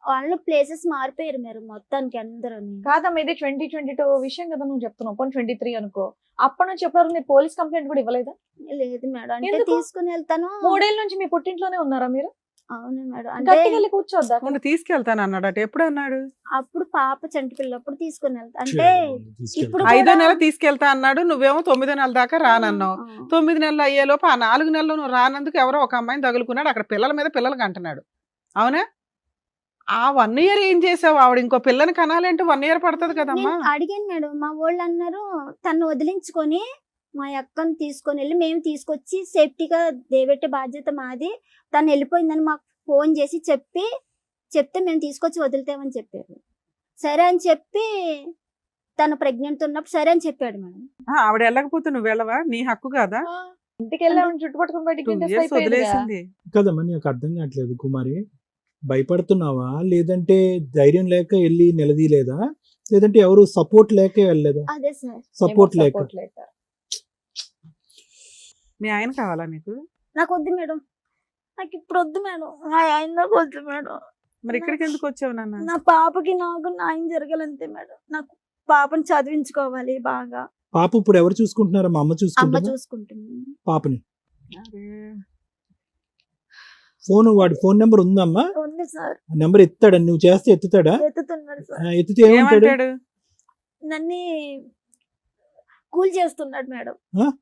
C: వాళ్ళు ప్లేసెస్ మారిపోయారు మేడం మొత్తానికి అందరూ.
B: కాదమ్మా, ఇది 2022 విషయం కదా నువ్వు చెప్తున్నావు. 23 అనుకో. అప్పటి నుంచి ఎప్పటివరకు మీరు పోలీస్ కంప్లైంట్ కూడా ఇవ్వలేదా?
C: లేదు మేడం, అంటే
B: ఎందుకు?
C: తీసుకుని వెళ్తాను.
B: 3 ఏళ్ళ నుంచి మీ పుట్టింట్లోనే ఉన్నారా మీరు?
C: అవును మేడం, అంటే
B: గట్టిగా వెళ్ళి కూర్చోద్దా?
D: ఉండి తీసుకెళ్తాను అన్నాడట. ఎప్పుడు అన్నాడు?
C: అప్పుడు పాప చంటి పిల్లప్పుడు తీసుకుని వెళ్తా. అంటే ఇప్పుడు
D: 5వ
C: కూడా-
D: నెల తీసుకెళ్తా అన్నాడు, నువ్వేమో 9వ నెల దాకా రానన్నావు. 9 నెలలు అయ్యేలోపు ఆ 4 నెలలు నువ్వు రానందుకు ఎవరో ఒక అమ్మాయిని తగులుకున్నాడు. అక్కడ పిల్లల మీద పిల్లలకి అంటున్నాడు, అవునా? ఆ 1 ఇయర్ ఏం చేసావు? ఆవిడ ఇంకో పిల్లని కనాలంటే 1 ఇయర్ పడుతుంది కదమ్మా.
C: నేను అడిగాను మేడం, మా వాళ్ళు అన్నారు తను వదిలించుకొని మా అక్కని తీసుకొని వెళ్ళి మేము తీసుకొచ్చి సేఫ్టీగా దేవెట్టే బాధ్యత మాది. తను వెళ్ళిపోయిందని మాకు ఫోన్ చేసి చెప్తే మేము తీసుకొచ్చి వదులుతామని చెప్పారు. సరే అని చెప్పి తను ప్రెగ్నెంట్ ఉన్నప్పుడు సరే అని చెప్పాడు మేడం.
D: ఆవిడ వెళ్ళకపోతే నువ్వు వెళ్ళవా? నీ హక్కు కాదా?
B: ఇంటికి వెళ్ళామని చుట్టుపట్టుకుని బయటికి
D: 2
B: గెంటేస్తే
D: years
B: అయిపోయేదిగా.
D: వదిలేసింది.
E: కదమ్మా, నీకు అర్థం కావట్లేదు కుమారి. భయపడుతున్నావా, లేదంటే ధైర్యం లేక వెళ్ళి నిలదీయలేదా, లేదంటే ఎవరు సపోర్ట్ లేక వెళ్ళలేదా?
C: అదే సార్,
E: సపోర్ట్ లేక.
B: Support లేక.
D: మీ ఆయన కావాలా నీకు?
C: నాకు వద్దు మేడం, నాకు ఇప్పుడు వద్దు మేడం, మా ఆయన నాకు వద్దు మేడం.
D: మరి ఇక్కడికి ఎందుకు వచ్చావు నాన్న?
C: నా పాపకి నాకు న్యాయం జరగాలంతే మేడం. నాకు పాపని చదివించుకోవాలి బాగా.
E: పాప ఇప్పుడు ఎవరు చూసుకుంటున్నారా? మా అమ్మ
C: అమ్మ
E: చూసుకుంటుందా
C: చూసుకుంటుంది.
E: పాపని?
D: అరే,
E: వాడి ఫోన్ నెంబర్ ఉందమ్మా?
C: ఉంది సార్,
E: నెంబర్ ఎత్తాడా? నువ్వు చేస్తే ఎత్తుతాడా?
C: ఎత్తుతున్నాడు సార్.
E: ఎత్తితే ఏమంటాడు?
D: ఏమంటాడు?
C: నన్ను కూల్ చేస్తున్నాడు మేడం.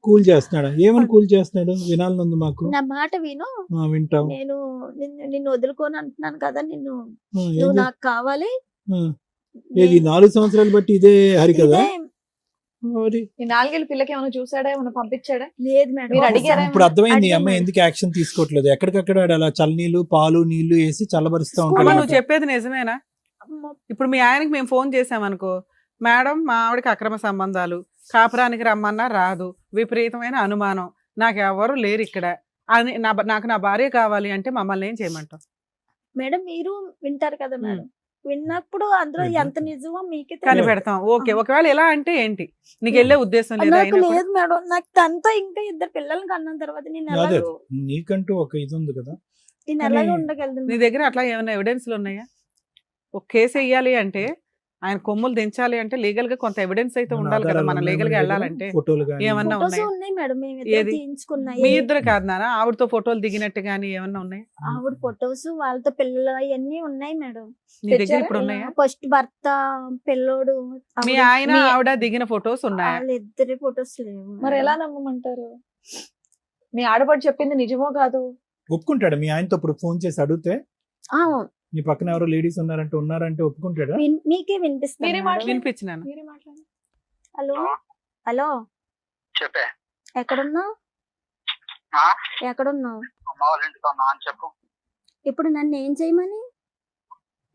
E: కూల్ చేస్తున్నాడా? ఏమని కూల్ చేస్తున్నాడు? వినాలని ఉంది మాకు.
C: నా మాట విను,
E: వింటాం.
C: నేను నిన్ను వదులుకోని అంటున్నాను కదా,
E: ఏం
C: నువ్వు
E: చే-
C: నాకు కావాలి.
E: ఆ, ఏది 4 సంవత్సరాలు బట్టి ఇదే హరి కదా?
C: ఇదే-
E: మరి
B: ఈ 4 ఏళ్ళ పిల్లకి ఏమైనా చూసాడా, ఏమైనా పంపించాడా?
C: లేదు మేడం.
B: మీరు అడిగారా?
E: ఇప్పుడు అర్థమైంది ఈ
C: అడిగాను
E: అమ్మాయి
C: మేడం.
E: ఎందుకు యాక్షన్ తీసుకోవట్లేదు. ఎక్కడికక్కడ అలా చల్లనీళ్ళు పాలు నీళ్లు వేసి చల్లబరుస్తా
C: స్కూల్లో
D: అమ్మా,
E: ఉంటాడు.
D: నువ్వు చెప్పేది నిజమేనా? ఇప్పుడు మీ ఆయనకి మేము ఫోన్ చేసామనుకో, మేడం మా ఆవిడకి అక్రమ సంబంధాలు, కాపురానికి రమ్మన్నా రాదు, విపరీతమైన అనుమానం, నాకు ఎవరు లేరు ఇక్కడ అని నాకు నా భార్య కావాలి అంటే మమ్మల్ని ఏం చేయమంటావు?
C: మేడం మీరు వింటారు కదా మేడం, విన్నప్పుడు అందులో
E: వింటాం.
C: ఎంత నిజమో మీకే
D: కని
C: తెలియదు.
D: పెడతాం. ఓకే, ఒకవేళ ఎలా అంటే ఏంటి? నీకు వెళ్ళే ఉద్దేశం లేదా?
C: నాకు
D: అయినా కూడా?
C: లేదు మేడం, నాకు తనతో ఇంకా 2 పిల్లల్ని కన్న తర్వాత నేను
E: అదే
C: ఎలాగో
E: నీకంటూ ఒక ఇది ఉంది కదా.
C: నేను ఎలాగో
E: కానీ-
C: ఉండగలను.
D: నీ దగ్గర అట్లా ఏమైనా ఎవిడెన్స్లు ఉన్నాయా? ఒక కేసు వేయాలి అంటే, ఆయన కొమ్ములు దించాలి అంటే లీగల్ గా కొంత ఎవిడెన్స్ అయితే ఉండాలి కదా. మనం లీగల్ గా వెళ్ళాలంటే
E: ఫోటోలు కానీ
D: ఏమన్నా
C: ఫొటోస్
D: ఉన్నాయా?
C: ఉన్నాయి మేడం, మేము ఇద్దరు
D: ఏది?
C: తీయించుకున్నాయి.
D: మీ ఇద్దరు కాదు నాన్న, ఆవిడతో ఫోటోలు దిగినట్టు గానీ ఏమన్నా ఉన్నాయి?
C: ఆవిడ ఫొటోస్ వాళ్ళతో పిల్లలు అవన్నీ ఉన్నాయి మేడం.
D: నీ దగ్గర
B: తెచ్చారా?
D: ఇప్పుడు ఉన్నాయా?
C: ఫస్ట్ భర్త పిల్లోడు
D: మీ ఆయన ఆవిడ దిగిన ఫొటోస్ ఉన్నాయా?
C: వాళ్ళిద్దరి ఫొటోస్ లేవు.
B: మరి ఎలా నమ్మమంటారు? మీ ఆడపడి చెప్పింది నిజమో కాదు?
E: ఒప్పుకుంటాడా మీ ఆయనతో? ఇప్పుడు ఫోన్ చేసి అడిగితే
C: ఆ,
E: నీ పక్కన ఎవరో లేడీస్ ఉన్నారంటే ఒప్పుకుంటాడా?
C: మీకే వినిపిస్తుంది
B: మీరే
C: మేడం.
B: మాట్లాడండి.
D: వినిపించినాను.
B: మీరే మాట్లాడండి.
C: హలో హలో,
F: చెప్పే.
C: ఎక్కడున్నా?
F: ఆ?
C: ఎక్కడున్నావు?
F: అమ్మ వాళ్ళ ఇంటికి ఉన్నా అని చెప్పు.
C: ఇప్పుడు నన్ను ఏం చేయమని?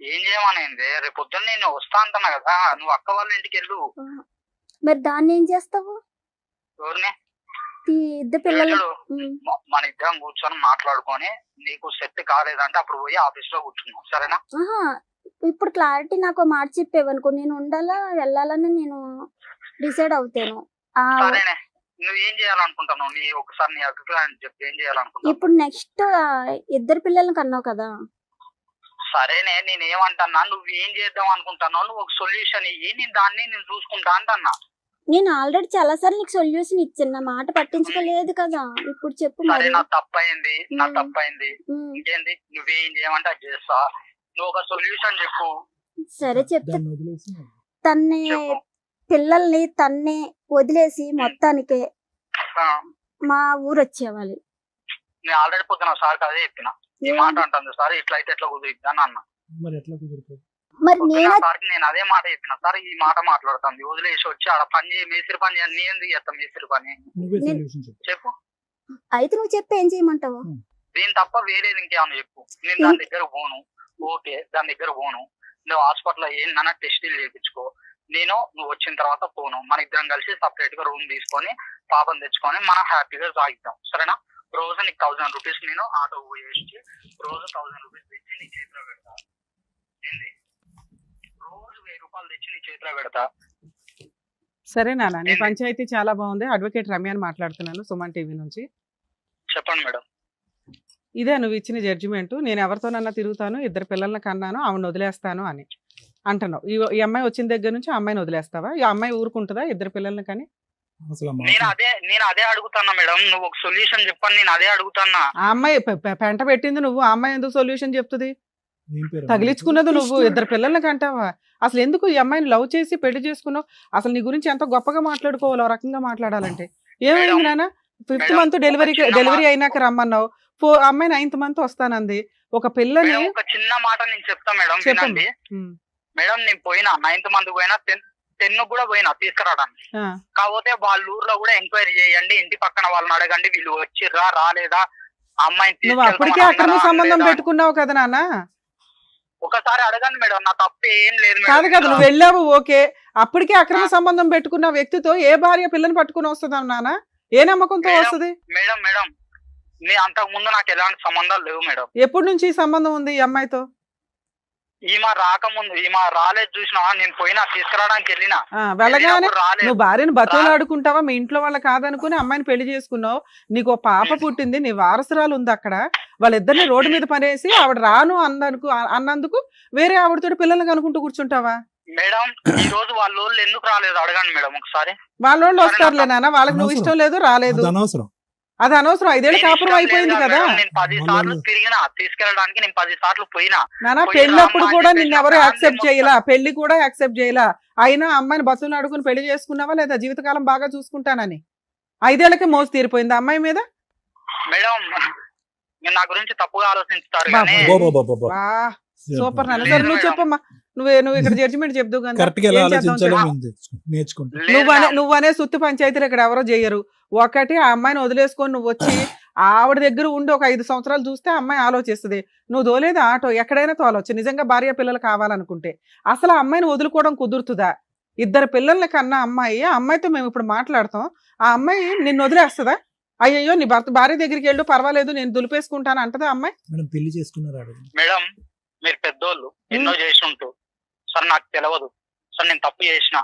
F: ఏం చేయమనేది? రేపు పొద్దున్న నేను వస్తా అంటున్నా కదా, నువ్వు అక్క వాళ్ళ ఇంటికి వెళ్ళు.
C: మరి దాన్ని ఏం చేస్తావు?
F: ఎవరిని?
C: ఇద్దరు పిల్లలు.
F: చూడు, మన ఇద్దరం కూర్చొని మాట్లాడుకొని నీకు సెట్ కాలేదంటే అప్పుడు పోయి ఆఫీస్ లో కూర్చున్నావు, సరేనా?
C: ఇప్పుడు క్లారిటీ నాకు మాట చెప్పేవనుకో, నేను ఉండాలా వెళ్ళాలని నేను డిసైడ్ అవుతాను.
F: సరేనే, నువ్వు ఏం చేయాలనుకుంటున్నావు? నీ ఒకసారి నీ అభిప్రాయం చెప్పి ఏం చేయాలనుకుంటున్నావు?
C: ఇప్పుడు నెక్స్ట్ ఇద్దరు పిల్లల్ని కన్నావు కదా.
F: సరేనే, నేను ఏమంటున్నా, నువ్వు ఏం చేద్దాం అనుకుంటున్నావు? నువ్వు ఒక సొల్యూషన్ ఇయ్యి, నేను చూసుకుంటా అంటన్నా.
C: నేను ఆల్రెడీ చాలా సార్లు నీకు సొల్యూషన్ ఇచ్చాను, నా మాట పట్టించుకోలేదు కదా. ఇప్పుడు చెప్పు
F: సరే,
C: మరి.
F: నా తప్పైంది. ఇంకేంది, నువ్వేం చేయమంటే అది చేస్తా. నువ్వు ఒక సొల్యూషన్ చెప్పు.
C: సరే చెప్తా.
E: దాన్ని వదిలేసి
C: తన్నే
F: చెప్పు.
C: పిల్లల్ని తన్నే వదిలేసి మొత్తానికే మా ఊరు వచ్చేవాలి.
F: నేను ఆల్రెడీ పొద్దున సార్ అదే చెప్పిన. ఈ మాట అంటుంది సార్, ఇట్లా అయితే ఎట్లా కుదిరిద్ది అని అన్న.
E: మరి ఎట్లా కుదురుతుంది?
C: మరి
F: సార్కి నేను అదే మాట చెప్పిన. సార్ ఈ మాట మాట్లాడుతుంది, వదిలేసి వచ్చి ఆడ పని చేయి, మేస్త్రి పని చేయి. నీ ఎందుకు చేస్తాం మేస్త్రి పని?
E: నువ్వే సొల్యూషన్ చెప్పు.
F: చెప్పు.
C: అయితే నువ్వు చెప్పి ఏం చేయమంటావు?
F: దీని తప్ప వేరేది ఇంకేమన్నా చెప్పు. నేను దాని దగ్గర పోను. ఓకే, దాని దగ్గర పోను. నువ్వు హాస్పిటల్లో ఏందన్నా టెస్టులు చేయించుకో. నువ్వు వచ్చిన తర్వాత పోను. మన ఇద్దరం కలిసి సపరేట్ గా రూమ్ తీసుకొని పాపం తెచ్చుకొని మనం హ్యాపీగా సాగిద్దాం, సరేనా? రోజు నీకు 1000 రూపీస్ నేను ఆటో పోయేసి రోజు 1000 రూపీస్ తెచ్చి నీ చేతిలో పెడతా. ఏంది? రోజు 1000 రూపాయలు తెచ్చి నీ చేతిలో పెడతా.
D: సరే నాన్న, నీ పంచాయతీ చాలా బాగుంది. అడ్వకేట్ రమ్యాని మాట్లాడుతున్నాను, సుమన్ టీవీ నుంచి.
F: చెప్పండి మేడం.
D: ఇదే నువ్వు ఇచ్చిన జడ్జిమెంట్. నేను ఎవరితోనన్నా తిరుగుతాను, ఇద్దరు పిల్లల్ని కన్నాను, ఆవిడని వదిలేస్తాను అని అంటున్నావు. ఈ అమ్మాయి వచ్చిన దగ్గర నుంచి ఆ అమ్మాయిని వదిలేస్తావా? ఈ అమ్మాయి ఊరుకుంటుందా ఇద్దరు పిల్లల్ని కానీ?
E: అసలు
F: నేను అదే అడుగుతున్నా మేడం. నువ్వు ఒక సొల్యూషన్ చెప్పని నేను అదే అడుగుతున్నా.
D: ఆ అమ్మాయి పెంట పెట్టింది నువ్వు, ఆ అమ్మాయి ఎందుకు సొల్యూషన్ చెప్తుంది? తగిలించుకున్నది నువ్వు, ఇద్దరు పిల్లల్ని కంటావా? అసలు ఎందుకు ఈ అమ్మాయిని లవ్ చేసి పెళ్లి చేసుకున్నావు? అసలు నీ గురించి ఎంతో గొప్పగా మాట్లాడుకోవాలి, ఆ రకంగా మాట్లాడాలంటే. ఏమైంది నాన్న? 5th month డెలివరీ అయినాక రమ్మన్నావు. అమ్మాయి 9th month వస్తానంది. ఒక పిల్లని
F: ఒక చిన్న మాట నేను చెప్తా మేడం, వినండి మేడం. నేను పోయినా 9th month పోయినా, 10 కూడా పోయినా తీసుకురావడానికి. కాకపోతే వాళ్ళ ఊర్లో కూడా ఎంక్వైరీ చేయండి, ఇంటి పక్కన వాళ్ళని అడగండి, వీళ్ళు వచ్చిర్రా రాలేదా, అమ్మాయిని
D: నువ్వు అప్పటికే అక్రమ సంబంధం పెట్టుకున్నావు కదా నాన్న.
F: ఒకసారి అడగండి మేడం, నా తప్పు ఏం లేదు.
D: కాదు కదా, నువ్వు వెళ్ళావు ఓకే, అప్పటికే అక్రమ సంబంధం పెట్టుకున్న వ్యక్తితో ఏ భార్య పిల్లని పట్టుకుని వస్తుందా నాన్న? ఏ నమ్మకంతో వస్తుంది?
F: మేడం నీ అంతకు ముందు నాకు ఎలాంటి సంబంధాలు లేవు మేడం.
D: ఎప్పటి నుంచి ఈ సంబంధం ఉంది ఈ అమ్మాయితో?
F: ఈమె రాకముందు, ఈమె రాలేదు చూసినా, నేను పోయినా తీసుకురావడానికి వెళ్ళినా.
D: వెళ్ళగానే నువ్వు భార్యను బతులాడుకుంటావా? మీ ఇంట్లో వాళ్ళ కాదనుకుని అమ్మాయిని పెళ్లి చేసుకున్నావు. నీకు ఒక పాప పుట్టింది, నీ వారసురాలు ఉంది అక్కడ. వాళ్ళిద్దరిని రోడ్డు మీద పడేసి ఆవిడ రాను అన్నందుకు వేరే ఆవిడతో పిల్లల్ని కనుకుంటూ కూర్చుంటావా?
F: మేడం ఈ రోజు వాళ్ళ ఎందుకు రాలేదు అడగండి మేడం ఒకసారి.
D: వాళ్ళోళ్ళు వస్తారులే నాన్న, వాళ్ళకి నువ్వు ఇష్టం లేదు రాలేదు, అది అనవసరం. 5 ఏళ్ళు కాపురం అయిపోయింది కదా.
F: నేను 10 సార్లు తిరిగినా, తీసుకెళ్ళడానికి నేను 10 సార్లు పోయినా.
D: నాన్న పెళ్ళప్పుడు కూడా నిన్ను ఎవరు యాక్సెప్ట్ చేయలా, పెళ్లి కూడా యాక్సెప్ట్ చేయలా. అయినా అమ్మాయిని బస్సులు అడుగుని పెళ్లి చేసుకున్నావా లేదా? జీవితకాలం బాగా చూసుకుంటానని 5 ఏళ్ళకే మోసు తీరిపోయింది అమ్మాయి మీద.
F: మేడం నా గురించి తప్పుగా ఆలోచిస్తారు.
D: సూపర్ నాన్న. సరే నువ్వు చెప్పమ్మా, నువ్వు ఇక్కడ జడ్జిమెంట్ చెప్దు కానీ నువ్వనే సుత్తి పంచాయతీలు ఇక్కడ ఎవరో చేయరు. ఒకటి ఆ అమ్మాయిని వదిలేసుకొని నువ్వు వచ్చి ఆవిడ దగ్గర ఉండి ఒక 5 సంవత్సరాలు చూస్తే అమ్మాయి ఆలోచిస్తుంది. నువ్వు తోలేదు ఆటో, ఎక్కడైనా తోలవచ్చు నిజంగా భార్య పిల్లలు కావాలనుకుంటే. అసలు ఆ అమ్మాయిని వదులుకోవడం కుదురుతుందా? 2 పిల్లల్ని కన్నా అమ్మాయి, ఆ అమ్మాయితో మేము ఇప్పుడు మాట్లాడతాం. ఆ అమ్మాయి నిన్ను వదిలేస్తుందా? అయ్యో నీ భార్య దగ్గరికి వెళ్ళు, పర్వాలేదు నేను దులిపేసుకుంటాను అంటదా అమ్మాయి?
E: పెళ్లి చేసుకున్నారు
F: మేడం, మీరు పెద్దోళ్ళు ఎన్నో చేసి ఉంటూ సార్, నాకు తెలియదు సార్, నేను తప్పు చేసిన.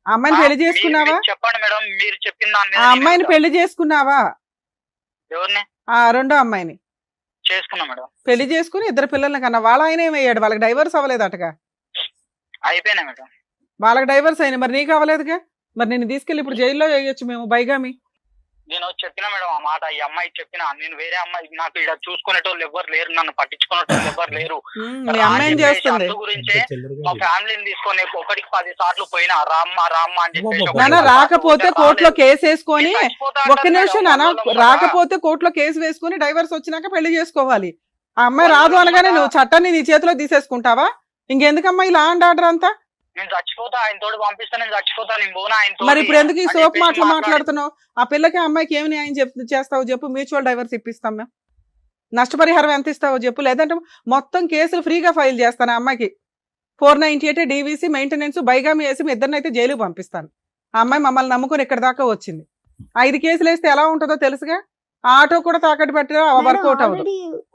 D: అమ్మాయిని పెళ్లి చేసుకున్నావా?
F: చెప్పండి మేడం, మీరు చెప్పిన దాన్ని.
D: ఆ అమ్మాయిని పెళ్లి చేసుకున్నావా?
F: ఎవరిని?
D: రెండో అమ్మాయిని
F: చేసుకున్నా మేడం.
D: పెళ్లి చేసుకుని 2 పిల్లల్ని కన్నా. వాళ్ళ ఆయన ఏమయ్యాడు? వాళ్ళకి డైవర్స్ అవ్వలేదటగా?
F: అయిపోయినా మేడం.
D: వాళ్ళకి డైవర్స్ అయినా, మరి నీకు అవ్వలేదుగా? మరి నేను తీసుకెళ్ళి ఇప్పుడు జైల్లో వేయొచ్చు మేము బైగామి.
F: నేను చెప్పిన మేడం ఆ మాట, ఈ అమ్మాయి చెప్పిన. నేను వేరే అమ్మాయి, నాకు ఇక్కడ చూసుకునేటోళ్ళు ఎవరు లేరు, నన్ను పట్టించుకునేటోళ్ళు ఎవరు లేరు. గురించి మా ఫ్యామిలీని తీసుకొని 1కి 10 సార్లు పోయినా రామ్మ అని చెప్పి.
D: రాకపోతే కోర్టులో కేసు వేసుకొని, ఒక్క నిమిషం నాన్న, రాకపోతే కోర్టులో కేసు వేసుకొని డైవర్స్ వచ్చినాక పెళ్లి చేసుకోవాలి. ఆ అమ్మాయి రాదు అనగానే నువ్వు చట్టాన్ని నీ చేతిలో తీసేసుకుంటావా? ఇంకెందుకమ్మా ఈ లా అండ్ ఆర్డర్ అంతా?
F: నేను చచ్చిపోతా, ఆయన తోడు పంపిస్తా, నేను చచ్చిపోతా, నేను పోనా ఆయన
D: మరి ఇప్పుడు ఎందుకు ఈ సోప్ మాటలు మాట్లాడుతున్నావు? ఆ పిల్లకి ఆ అమ్మాయికి ఏమి న్యాయం చేస్తావో చెప్పు, మ్యూచువల్ డైవర్స్ ఇప్పిస్తాం మేము. నష్టపరిహారం ఎంత ఇస్తావో చెప్పు, లేదంటే మొత్తం కేసులు ఫ్రీగా ఫైల్ చేస్తాను. ఆ అమ్మాయికి 498 DVC మెయింటెనెన్స్ బైగామి వేసి మీ ఇద్దరినైతే జైలుకి పంపిస్తాను. ఆ అమ్మాయి మమ్మల్ని నమ్ముకొని ఇక్కడ దాకా వచ్చింది. 5 కేసులు వేస్తే ఎలా ఉంటుందో తెలుసుగా. ఆటో కూడా తాకట్టు పెట్టినా వర్కౌట్ అవ్వదు.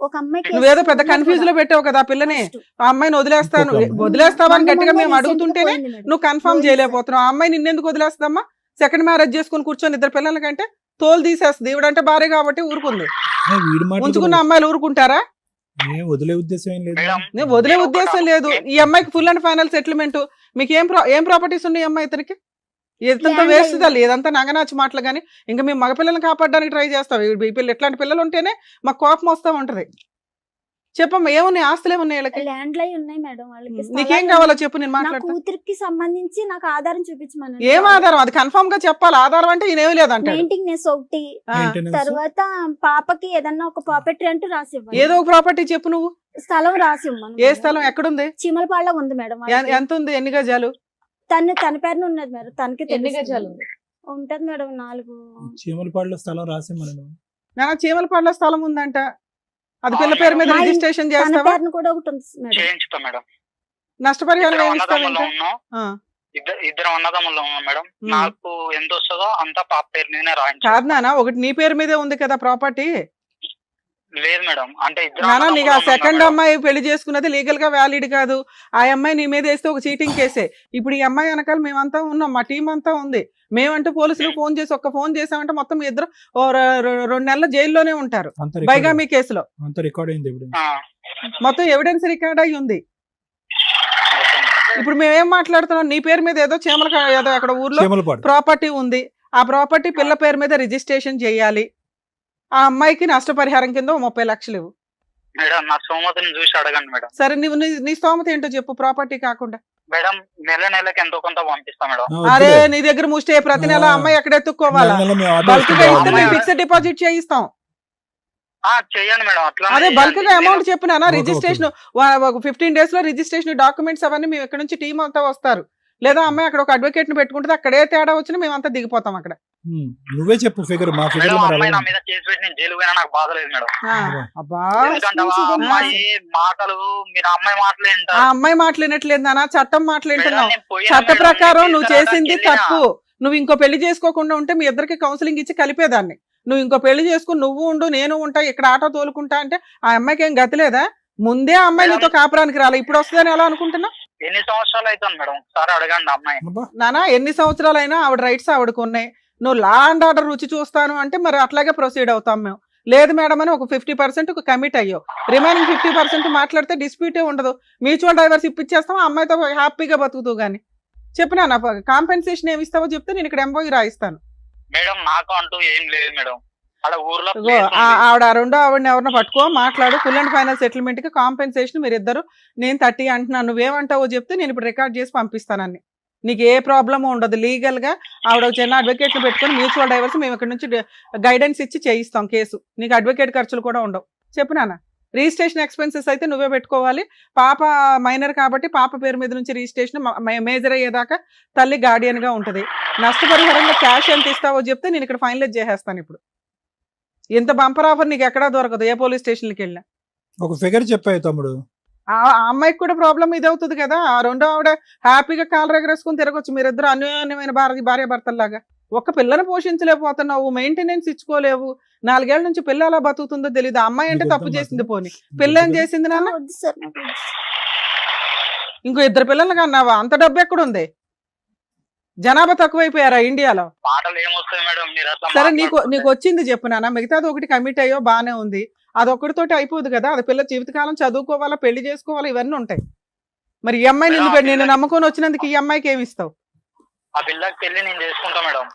C: ఒక అమ్మాయికి
D: నువ్వేదో పెద్ద కన్ఫ్యూజ్ లో పెట్టావు కదా ఆ పిల్లని. ఆ అమ్మాయిని వదిలేస్తావా అని గట్టిగా మేము అడుగుతుంటేనే నువ్వు కన్ఫర్మ్ చేయలేకపోతున్నావు. ఆ అమ్మాయి నిన్నెందుకు వదిలేస్తామా? సెకండ్ మ్యారేజ్ చేసుకుని కూర్చొని 2 పిల్లల కంటే తోలు తీసేస్తుంది. ఇవిడంటే భార్య కాబట్టి ఊరుకుంది. ఉంచుకున్న అమ్మాయిలు ఊరుకుంటారా?
E: వదిలే ఉద్దేశం ఏం లేదు.
D: నేను వదిలే ఉద్దేశం లేదు. ఈ అమ్మాయికి ఫుల్ అండ్ ఫైనల్ సెటిల్మెంట్. మీకు ఏం ప్రాపర్టీస్ ఉన్నాయి అమ్మాయి ఇతనికి? ఇదంతా వేస్ట్ తల్లి, ఇదంతా నగనాచి మాటలు. కానీ ఇంకా మేము మగపిల్లల్ని కాపాడడానికి ట్రై చేస్తాం. ఈ పిల్లలు ఇట్లాంటి పిల్లలు ఉంటేనే మాకు కోపం వస్తూ ఉంటది. చెప్పమ్మా, ఏమున్నాయి? ఆస్తులు ఏమున్నాయి వీళ్ళకి?
C: ల్యాండ్ లై ఉన్నాయి మేడం వాళ్ళకి.
D: నీకేం కావాలో చెప్పు, నేను
C: నా
D: మాట్లాడతా.
C: కూతురికి సంబంధించి నాకు ఆధారం చూపించమని.
D: ఏం ఆధారం? అది కన్ఫర్మ్ గా చెప్పాలి. ఆధారం అంటే ఈయనేమి లేదంటే
C: మెయింటెనెన్స్ ఒకటి, తర్వాత పాపకి ఏదన్నా ఒక ప్రాపర్టీ అంటూ రాసి ఇవ్వాలి.
D: ఏదో ఒక ప్రాపర్టీ చెప్పు నువ్వు.
C: స్థలం రాసి ఇవ్వమను.
D: ఏ స్థలం ఎక్కడుంది?
C: చీమలపాడులో ఉంది మేడం.
D: ఎంత ఉంది? ఎన్ని గజాలు?
C: తన పేరున ఉన్నది మేడం. తనకి
B: ఎన్ని గజాలు ఉంది?
C: ఉంటది మేడం 4.
E: చీమలపాడులో స్థలం రాసి మనం
D: చీమలపాడులో స్థలం ఉందంట. అది పిల్ల పేరు మీద రిజిస్ట్రేషన్
C: తన
D: చేస్తావా?
C: పేరున కూడా ఒకటి ఉంది మేడం.
F: చేయించుతా మేడం.
D: నష్టపరిహారం ఏమి ఇస్తావు?
F: ఇద్దరు అన్నదమ్ములు ఉన్నాం మేడం. నాకు ఎంత వస్తుందో అంతా పాప పేరు మీదనే రాయించు.
D: కాదు నాన్న, ఒకటి నీ పేరు మీదే ఉంది కదా ప్రాపర్టీ.
F: లేదు మేడం, అంటే
D: నానా నీకు ఆ సెకండ్ అమ్మాయి పెళ్లి చేసుకున్నది లీగల్ గా వ్యాలిడ్ కాదు. ఆ అమ్మాయి నీ మీద వేస్తే ఒక చీటింగ్ కేసే. ఇప్పుడు ఈ అమ్మాయి వెనకాల మేమంతా ఉన్నాం, మా టీం అంతా ఉంది. మేమంటూ పోలీసులు ఫోన్ చేసి ఫోన్ చేసామంటే మొత్తం మీ ఇద్దరు 2 నెలల జైల్లోనే ఉంటారు బైగామీ కేసులో. మొత్తం ఎవిడెన్స్ రికార్డ్ అయి ఉంది. ఇప్పుడు మేమేం మాట్లాడుతున్నాం? నీ పేరు మీద ఏదో ఏదో అక్కడ ఊర్లో ప్రాపర్టీ ఉంది. ఆ ప్రాపర్టీ పిల్ల పేరు మీద రిజిస్ట్రేషన్ చేయాలి. ఆ అమ్మాయికి నష్టపరిహారం కింద 30 లక్షలు ఇవ్వు
F: మేడం. నా స్తోమతని చూసి అడగండి మేడం.
D: సరే, నువ్వు నీ స్తోమత ఏంటో చెప్పు. ప్రాపర్టీ కాకుండా
F: మేడం నెలకి ఎంతో కొంత పంపిస్తా మేడం.
D: అరే నీ దగ్గర ముష్టే ప్రతి నెల అమ్మాయి ఎక్కడ ఎత్తుక్కోవాలా? బల్క్ గా ఇస్తే మేము ఫిక్స్డ్ డిపాజిట్ చేయిస్తాం.
F: చేయండి మేడం. అట్లా
D: అదే బల్క్ గా అమౌంట్ చెప్పినా రిజిస్ట్రేషన్ 15 days లో రిజిస్ట్రేషన్ డాక్యుమెంట్స్ అవన్నీ మేము ఇక్కడ నుంచి టీం అంతా వస్తారు. లేదా అమ్మాయి అక్కడ ఒక అడ్వకేట్ ని పెట్టుకుంటే అక్కడే తేడా వచ్చినా మేమంతా దిగిపోతాం అక్కడ.
E: నువ్వే చెప్పు ఫిగర్. మా ఫిగర్
F: నా మీద కేసు పెట్టి నేను జైలు పోయినా నాకు బాధ లేదు మేడం. ఎందుకంటే అమ్మాయి మాటలు మీరు అమ్మాయి మాటలు
D: ఆ అమ్మాయి మాట్లాడినట్లేదు నాన్న, చట్టం మాట్లాడుతున్నావు. చట్ట ప్రకారం నువ్వు చేసింది తప్పు. నువ్వు ఇంకో పెళ్లి చేసుకోకుండా ఉంటే మీ ఇద్దరికి కౌన్సిలింగ్ ఇచ్చి కలిపేదాన్ని. నువ్వు ఇంకో పెళ్లి చేసుకుని నువ్వు ఉండు నేను ఉంటా ఇక్కడ ఆటో తోలుకుంటా అంటే ఆ అమ్మాయికి ఏం గతి లేదా? ముందే ఆ అమ్మాయి నీతో కాపురానికి రాలి, ఇప్పుడు వస్తుందని ఎలా అనుకుంటున్నా?
F: ఎన్ని సంవత్సరాలు అవుతుంది మేడం? ఒకసారి అడగండి అమ్మాయి.
D: నానా ఎన్ని సంవత్సరాలైనా ఆవిడ రైట్స్ ఆవిడకు ఉన్నాయి. నువ్వు లా అండ్ ఆర్డర్ రుచి చూస్తాను అంటే మరి అట్లాగే ప్రొసీడ్ అవుతాం మేము. లేదు మేడం అని ఒక 50% కమిట్ అయ్యో, రిమైనింగ్ 50% మాట్లాడితే డిస్ప్యూటే ఉండదు. మ్యూచువల్ డైవర్స్ ఇప్పించేస్తాం, ఆ అమ్మాయితో హ్యాపీగా బతుకుతూ గానీ. చెప్పినా నా కాంపెన్సేషన్ ఏమి ఇస్తావో చెప్తే నేను ఇక్కడ ఎంబోయి రాయిస్తాను.
F: మేడం నాకు అంటూ ఏం లేదు మేడం.
D: ఆవిడ రెండో ఆవిడని ఎవరినో పట్టుకో మాట్లాడు. ఫుల్ అండ్ ఫైనల్ సెటిల్మెంట్ కి కాంపెన్సేషన్ మీరిద్దరు. నేను 30 అంటున్నాను, నువ్వేమంటావో చెప్తే నేను ఇప్పుడు రికార్డ్ చేసి పంపిస్తానని. నీకు ఏ ప్రాబ్లమ్ ఉండదు. లీగల్ గా ఆవిడ చిన్న అడ్వకేట్ ని పెట్టుకుని మ్యూచువల్ డైవర్స్ మేము ఇక్కడ నుంచి గైడెన్స్ ఇచ్చి చేయిస్తాం కేసు. నీకు అడ్వకేట్ ఖర్చులు కూడా ఉండవు. చెప్పినానా? రిజిస్ట్రేషన్ ఎక్స్పెన్సెస్ అయితే నువ్వే పెట్టుకోవాలి. పాప మైనర్ కాబట్టి పాప పేరు మీద నుంచి రిజిస్ట్రేషన్ మేజర్ అయ్యేదాకా తల్లి గార్డియన్ గా ఉంటది. నష్టపరిహారంగా క్యాష్ ఎంత ఇస్తావో చెప్తే నేను ఇక్కడ ఫైనలైజ్ చేసేస్తాను. ఇప్పుడు ఇంత బంపర్ ఆఫర్ నీకు ఎక్కడా దొరకదు ఏ పోలీస్ స్టేషన్కి వెళ్ళినా.
E: ఒక ఫిగర్ చెప్పాయి తమ్ముడు.
D: ఆ అమ్మాయికి కూడా ప్రాబ్లం ఇది అవుతుంది కదా. ఆ రెండో ఆవిడ హ్యాపీగా కాలు ఎగరేసుకుని తిరగొచ్చు. మీరిద్దరు అన్యోన్యమైన భార్య భర్తల్లాగా. ఒక్క పిల్లని పోషించలేకపోతున్నావు, మెయింటెనెన్స్ ఇచ్చుకోలేవు. 4 ఏళ్ల నుంచి పిల్ల ఎలా బతుకుతుందో తెలియదు. అమ్మాయి అంటే తప్పు చేసింది, పోనీ పిల్ల ఏం చేసింది నాన్న? ఇంకో 2 పిల్లలు కన్నావా? అంత డబ్బు ఎక్కడుంది? జనాభా తక్కువైపోయారా ఇండియాలో? సరే నీకు వచ్చింది చెప్పు నాన్న. మిగతాది ఒకటి కమిట్ అయ్యో బానే ఉంది, అదొక్కడితోటి అయిపోదు కదా. అది పిల్ల జీవితకాలం చదువుకోవాలా, పెళ్లి చేసుకోవాలా, ఇవన్నీ ఉంటాయి. మరి ఈ అమ్మాయి నిన్ను నమ్ముకొని వచ్చినందుకు ఈ అమ్మాయికి ఏమి ఇస్తావు?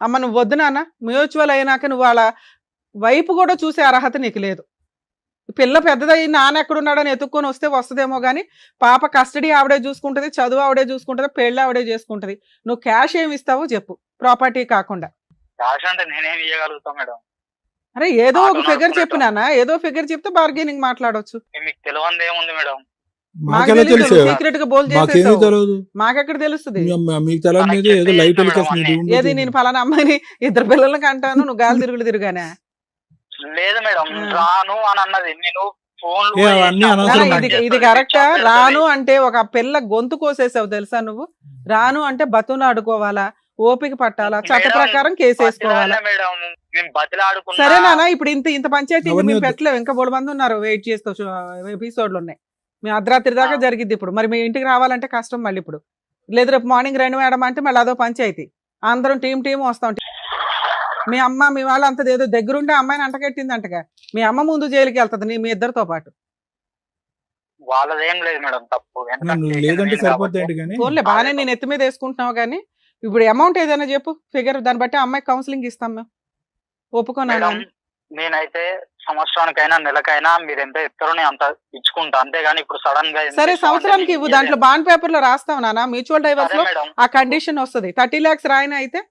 D: అమ్మ నువ్వు వద్దు నాన్న. మ్యూచువల్ అయినాక నువ్వు వాళ్ళ వైపు కూడా చూసే అర్హత నీకు లేదు. పిల్ల పెద్దదయ్యి నాన్న ఎక్కడున్నాడని ఎత్తుక్కొని వస్తే వస్తుందేమో కానీ పాప కస్టడీ ఆవిడే చూసుకుంటది, చదువు ఆవిడే చూసుకుంటది, పెళ్లి ఆవిడే చేసుకుంటది. నువ్వు క్యాష్ ఏమి ఇస్తావో చెప్పు, ప్రాపర్టీ కాకుండా. అరే ఏదో ఒక ఫిగర్ చెప్పు నాన్న, ఏదో ఫిగర్ చెప్తే బార్గెనింగ్ మాట్లాడొచ్చు.
F: మీకు తెలియదు ఏముంది మేడం?
E: మాకెలా తెలుసు?
D: సీక్రెట్ గా బోల్
E: మాకేమీ
D: చేసేసావు.
E: తెలియదు.
D: మాకెక్కడ తెలుస్తుంది?
E: మీకు తెలియదు ఏదో లైట్ వెలికేస్తుంది.
D: ఏది నేను ఫలానా అమ్మాయిని 2 పిల్లలకి అంటాను, నువ్వు గాలి తిరుగుగానే.
F: లేదు మేడం, రాను అని అన్నది. నేను ఫోన్
E: అవన్నీ అనవసరం.
D: ఇది కరెక్టా? రాను అంటే ఒక పిల్ల గొంతు కోసేసావు తెలుసా నువ్వు. రాను అంటే బతును ఆడుకోవాలా, ఓపిక పట్టాలా, చట్ట ప్రకారం కేసు వేసుకోవాలా.
F: మేడం నేను బతిలాడుకున్నా.
D: సరే నాన్న, ఇప్పుడు ఇంత పంచాయతీ ఇంకా
E: అవన్నీ
D: మేము
E: వద్దు.
D: పెట్టలేవు. ఇంకా 3 మంది ఉన్నారు వెయిట్ చేస్తూ, ఎపిసోడ్లు ఉన్నాయి. మీ అర్ధరాత్రి దాకా జరిగిద్ది ఇప్పుడు. మరి మీ ఇంటికి రావాలంటే కష్టం మళ్ళీ ఇప్పుడు. లేదు రేపు మార్నింగ్ రండి మేడం అంటే మళ్ళీ అదో పంచాయతీ. అందరం టీం వస్తాం. మీ అమ్మ మీ వాళ్ళు అంత ఏదో దగ్గరుండే అమ్మాయిని అంటకెట్టింది అంటగా. మీ అమ్మ ముందు జైలుకి వెళ్తుంది మీ ఇద్దరితో పాటు.
F: వాళ్ళదేం లేదు మేడం తప్పు.
E: లేదంటే సరిపోతుంది కానీ
D: ఫోన్లే బాగానే నేను ఎత్తి మీద వేసుకుంటున్నావు కానీ ఇప్పుడు అమౌంట్ ఏదైనా చెప్పు ఫిగర్, దాన్ని బట్టి అమ్మాయికి కౌన్సిలింగ్ ఇస్తాం మేము. ఒప్పుకోనా?
F: నేనైతే సంవత్సరానికైనా నెలకైనా మీరు ఎంత ఇస్తారో నేను అంత ఇచ్చుకుంటా, అంతేగాని ఇప్పుడు సడన్ గా
D: సరే సంవత్సరానికి ఇవ్వు, దాంట్లో బాండ్ పేపర్ లో రాస్తావు నాన్న. మ్యూచువల్ డైవర్స్ లో ఆ కండిషన్ వస్తుంది. 30 lakhs రాయన అయితే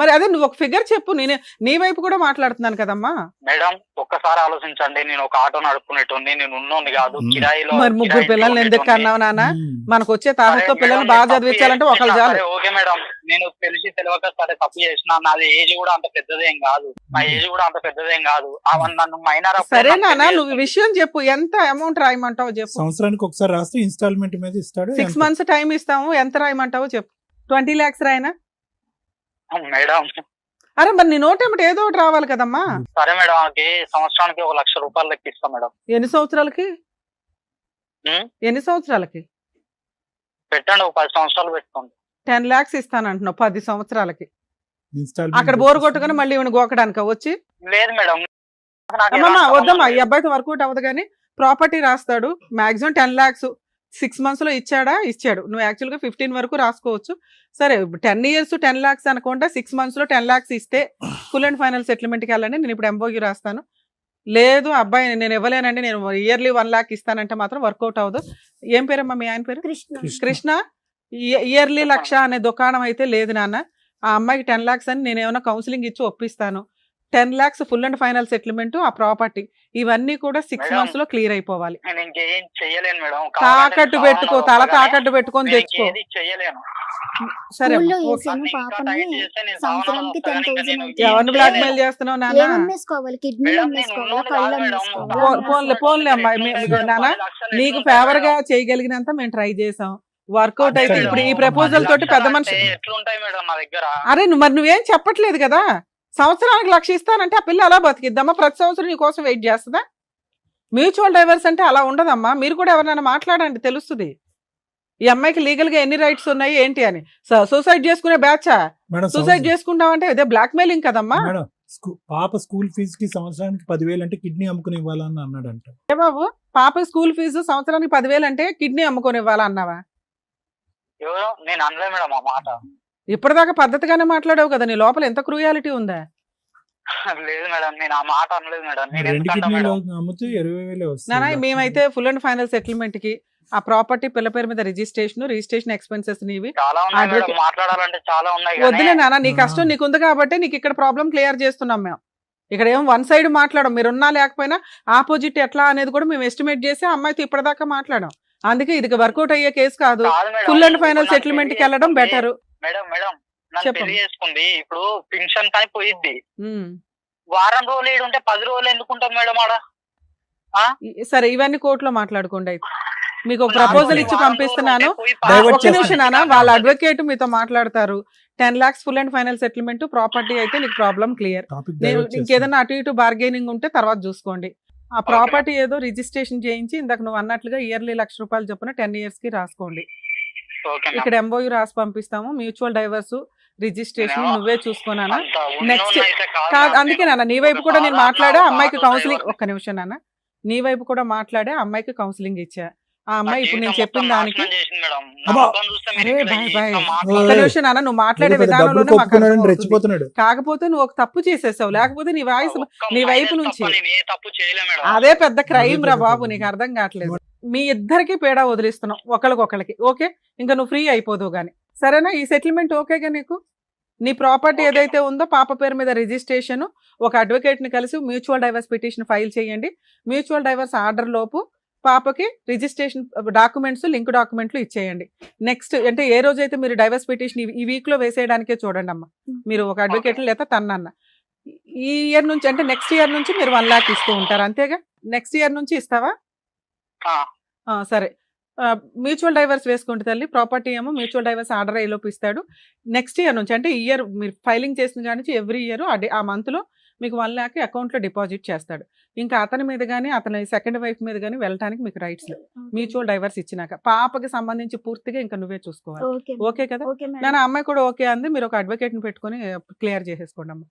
D: మరి అదే నువ్వు ఒక ఫిగర్ చెప్పు. నేను నీ వైపు కూడా మాట్లాడుతున్నాను కదమ్మా.
F: మేడం ఒక్కసారి ఆలోచించండి, నేను ఒక ఆటో నడుపుకునేటోని, నేను ఉన్నోని కాదు, కిరాయిలో.
D: మరి 3 పిల్లల్ని ఎందుకు కన్నావు నాన్న? మనకు వచ్చే తాహతో పిల్లల్ని బాగా చదివించాలంటే ఒకళ్ళు చాలు.
F: ఓకే మేడం, నేను తెలిసి తెలియక సరే తప్పు చేసిన. నాది ఏజ్ కూడా అంత పెద్దదేం కాదు, నా ఏజ్ కూడా అంత పెద్దదేం కాదు. నన్ను మైనర్.
D: సరే నాన్న, నువ్వు విషయం చెప్పు. ఎంత అమౌంట్ రాయమంటావు చెప్పు.
E: సంవత్సరానికి ఒకసారి రాస్తే ఇన్స్టాల్మెంట్ మీద ఇస్తాడు.
D: 6 months టైం ఇస్తాము. ఎంత రాయమంటావో చెప్పు. 20 lakhs రాయనా?
F: మేడం
D: అరే మరి నీ నోట్ ఏమిటి ఏదో ఒకటి రావాలి కదమ్మా.
F: సరే మేడం, సంవత్సరానికి 1 లక్ష రూపాయలు లెక్కిస్తాం మేడం.
D: ఎన్ని సంవత్సరాలకి? ఎన్ని సంవత్సరాలకి
F: పెట్టండి, ఒక 10 సంవత్సరాలు పెట్టుకోండి.
D: 10 lakhs ఇస్తానంటున్నావు 10 సంవత్సరాలకి.
E: ఇన్స్టాల్మెంట్
D: అక్కడ బోరు కొట్టుకుని మళ్ళీ ఇవన్నీ గోకడానికి వచ్చి.
F: లేదు మేడం,
D: అమ్మమ్మా వద్దమ్మా, ఈ అబ్బాయితో వర్కౌట్ అవ్వదు. కానీ ప్రాపర్టీ రాస్తాడు మాక్సిమం 10 lakhs 6 months లో ఇచ్చాడు. నువ్వు యాక్చువల్గా 15 వరకు రాసుకోవచ్చు. సరే 10 years 10 lakhs అనుకుంటా. 6 months లో 10 lakhs ఇస్తే ఫుల్ అండ్ ఫైనల్ సెటిల్మెంట్కి వెళ్ళండి. నేను ఇప్పుడు MOU రాస్తాను. లేదు అబ్బాయి నేను ఇవ్వలేనండి, నేను ఇయర్లీ 1 lakh ఇస్తానంటే మాత్రం వర్కౌట్ అవ్వదు. ఏం పేరమ్మా మీ ఆయన పేరు? కృష్ణ. ఇయర్లీ 1 lakh అనే దుకాణం అయితే లేదు నాన్న. ఆ అమ్మాయికి 10 lakhs అని నేను ఏమైనా కౌన్సిలింగ్ ఇచ్చి ఒప్పిస్తాను. 10 lakhs full and final settlement, ఆ ప్రాపర్టీ, ఇవన్నీ కూడా 6 months లో క్లియర్ అయిపోవాలి. తాకట్టు పెట్టుకో, తల తాకట్టు పెట్టుకొని తెచ్చుకో. సరే ఎవరిని బ్లాక్ మెయిల్ చేస్తున్నావు నాన్న? పోన్లే అమ్మాయి నాన్న, నీకు ఫేవర్ గా చేయగలిగినంత మేము ట్రై చేసాం. వర్కౌట్ అయితే ఇప్పుడు ఈ ప్రపోజల్ తోటి పెద్ద మనిషి. అరే మరి నువ్వేం చెప్పట్లేదు కదా. సంవత్సరానికి 1 lakh ఇస్తానంటే ఆ పిల్ల అలా బతికిద్దామా? ప్రతి సంవత్సరం నీ కోసం వెయిట్ చేస్తుందా? మ్యూచువల్ డైవర్స్ అంటే అలా ఉండదమ్మా. మీరు కూడా ఎవరైనా మాట్లాడండి, తెలుస్తుంది ఈ అమ్మాయికి లీగల్ గా ఎన్ని రైట్స్ ఉన్నాయి ఏంటి అని. సూసైడ్ చేసుకునే బ్యాచా? సూసైడ్ చేసుకుంటామంటే ఇదే బ్లాక్ మెయిలింగ్ కదమ్మా.
E: పాప స్కూల్ ఫీజు కి సంవత్సరానికి 10,000 అంటే కిడ్నీ అమ్ముకుని ఇవ్వాలని అన్నాడంట.
D: ఏ బాబు, పాప స్కూల్ ఫీజు సంవత్సరానికి 10,000 అంటే కిడ్నీ అమ్ముకొని ఇవ్వాలా అన్నావా?
F: నేను అనలే మేడం ఆ మాట.
D: ఇప్పటిదాకా పద్ధతిగానే మాట్లాడావు కదా, నీ లోపల ఎంత క్రూయాలిటీ ఉందా?
F: లేదు మేడం, నేను ఆ మాట అనలేదు మేడం.
E: 2 కిడ్నీలు అమ్మితే 20,000 వస్తుంది.
D: నాన్న మేమైతే ఫుల్ అండ్ ఫైనల్ సెటిల్మెంట్ కి ఆ ప్రాపర్టీ పిల్ల పేరు మీద రిజిస్ట్రేషన్ ఎక్స్పెన్సెస్ నీవి
F: మాట్లాడాలంటే చాలా ఉన్నాయి.
D: వద్దులే నాన్న, నీ కష్టం నీకుంది కాబట్టి నీకు ఇక్కడ ప్రాబ్లం క్లియర్ చేస్తున్నాం మేము. ఇక్కడ ఏం 1 side మాట్లాడం, మీరున్నా లేకపోయినా ఆపోజిట్ ఎట్లా అనేది కూడా మేము ఎస్టిమేట్ చేసి అమ్మాయితో ఇప్పటిదాకా మాట్లాడాం. అందుకే ఇది వర్కౌట్ అయ్యే కేసు కాదు. ఫుల్ అండ్ ఫైనల్ సెటిల్మెంట్ కి వెళ్ళడం బెటర్.
F: మేడం పెళ్లి చేసుకుంది, ఇప్పుడు పెన్షన్ కానీ పోయిద్ది. వారం రోజులు ఏడుంటే 10 రోజులు ఎందుకుంటాం మేడం ఆడ?
D: సరే ఇవన్నీ కోర్టులో మాట్లాడుకోండి. అయితే మీకు ఒక ప్రపోజల్ ఇచ్చి పంపిస్తున్నాను. ఒక్క నిమిషం నాన్న, వాళ్ళ అడ్వకేట్ మీతో మాట్లాడతారు. 10 lakhs full and final settlement, property అయితే నీకు ప్రాబ్లం క్లియర్. ఇంకేదైనా అటు ఇటు బార్గెనింగ్ ఉంటే తర్వాత చూసుకోండి. ఆ ప్రాపర్టీ ఏదో రిజిస్ట్రేషన్ చేయించి ఇందాక నువ్వు అన్నట్లుగా ఇయర్లీ 1 lakh రూపాయలు చొప్పున 10 years కి రాసుకోండి. ఇక్కడ MOU రాసి పంపిస్తాము. మ్యూచువల్ డైవర్స్ రిజిస్ట్రేషన్ నువ్వే చూసుకోనా. నెక్స్ట్ అందుకే నాన్న నీ వైపు కూడా నేను మాట్లాడే అమ్మాయికి కౌన్సిలింగ్, ఒక్క నిమిషం నాన్న, నీ వైపు కూడా మాట్లాడే అమ్మాయికి కౌన్సిలింగ్ ఇచ్చా. ఆ అమ్మాయి ఇప్పుడు నేను చెప్పిన దానికి ఒక్క నిమిషం నాన్న, నువ్వు మాట్లాడే విధానంలోనే కాకపోతే నువ్వు ఒక తప్పు చేసేసావు, లేకపోతే నీ వాయిస్ నీ వైపు నుంచి అదే పెద్ద క్రైమ్ రా బాబు. నీకు అర్థం కావట్లేదు. మీ ఇద్దరికి పేడా వదిలిస్తున్నాం ఒకరికొకరికి. ఓకే, ఇంకా నువ్వు ఫ్రీ అయిపోదు గానీ సరేనా? ఈ సెటిల్మెంట్ ఓకేగా నీకు? నీ ప్రాపర్టీ ఏదైతే ఉందో పాప పేరు మీద రిజిస్ట్రేషన్, ఒక అడ్వకేట్ ని కలిసి మ్యూచువల్ డైవర్స్ పిటిషన్ ఫైల్ చేయండి. మ్యూచువల్ డైవర్స్ ఆర్డర్ లోపు పాపకి రిజిస్ట్రేషన్ డాక్యుమెంట్స్, లింక్ డాక్యుమెంట్లు ఇచ్చేయండి. నెక్స్ట్ అంటే ఏ రోజైతే మీరు డైవర్స్ పిటిషన్ ఈ వీక్ లో వేసేయడానికే చూడండి అమ్మా. మీరు ఒక అడ్వకేట్ లేదా తన్నన్న ఈ ఇయర్ నుంచి అంటే నెక్స్ట్ ఇయర్ నుంచి మీరు 1 lakh ఇస్తూ ఉంటారు అంతేగా? నెక్స్ట్ ఇయర్ నుంచి ఇస్తావా? సరే, మ్యూచువల్ డైవర్స్ వేసుకుంటే తల్లి, ప్రాపర్టీ ఏమో మ్యూచువల్ డైవర్స్ ఆర్డర్ అయ్యేలోపు ఇస్తాడు. నెక్స్ట్ ఇయర్ నుంచి అంటే ఇయర్ మీరు ఫైలింగ్ చేసిన కానీ ఎవ్రీ ఇయర్ ఆ మంత్లో మీకు 1 lakh అకౌంట్లో డిపాజిట్ చేస్తాడు. ఇంకా అతని మీద కానీ అతని సెకండ్ వైఫ్ మీద కానీ వెళ్ళడానికి మీకు రైట్స్ లేవు మ్యూచువల్ డైవర్స్ ఇచ్చినాక. పాపకి సంబంధించి పూర్తిగా ఇంకా నువ్వే చూసుకోవాలి. ఓకే కదా? నేను అమ్మాయి కూడా ఓకే అంది. మీరు ఒక అడ్వకేట్ ని పెట్టుకొని క్లియర్ చేసేసుకోండి అమ్మా.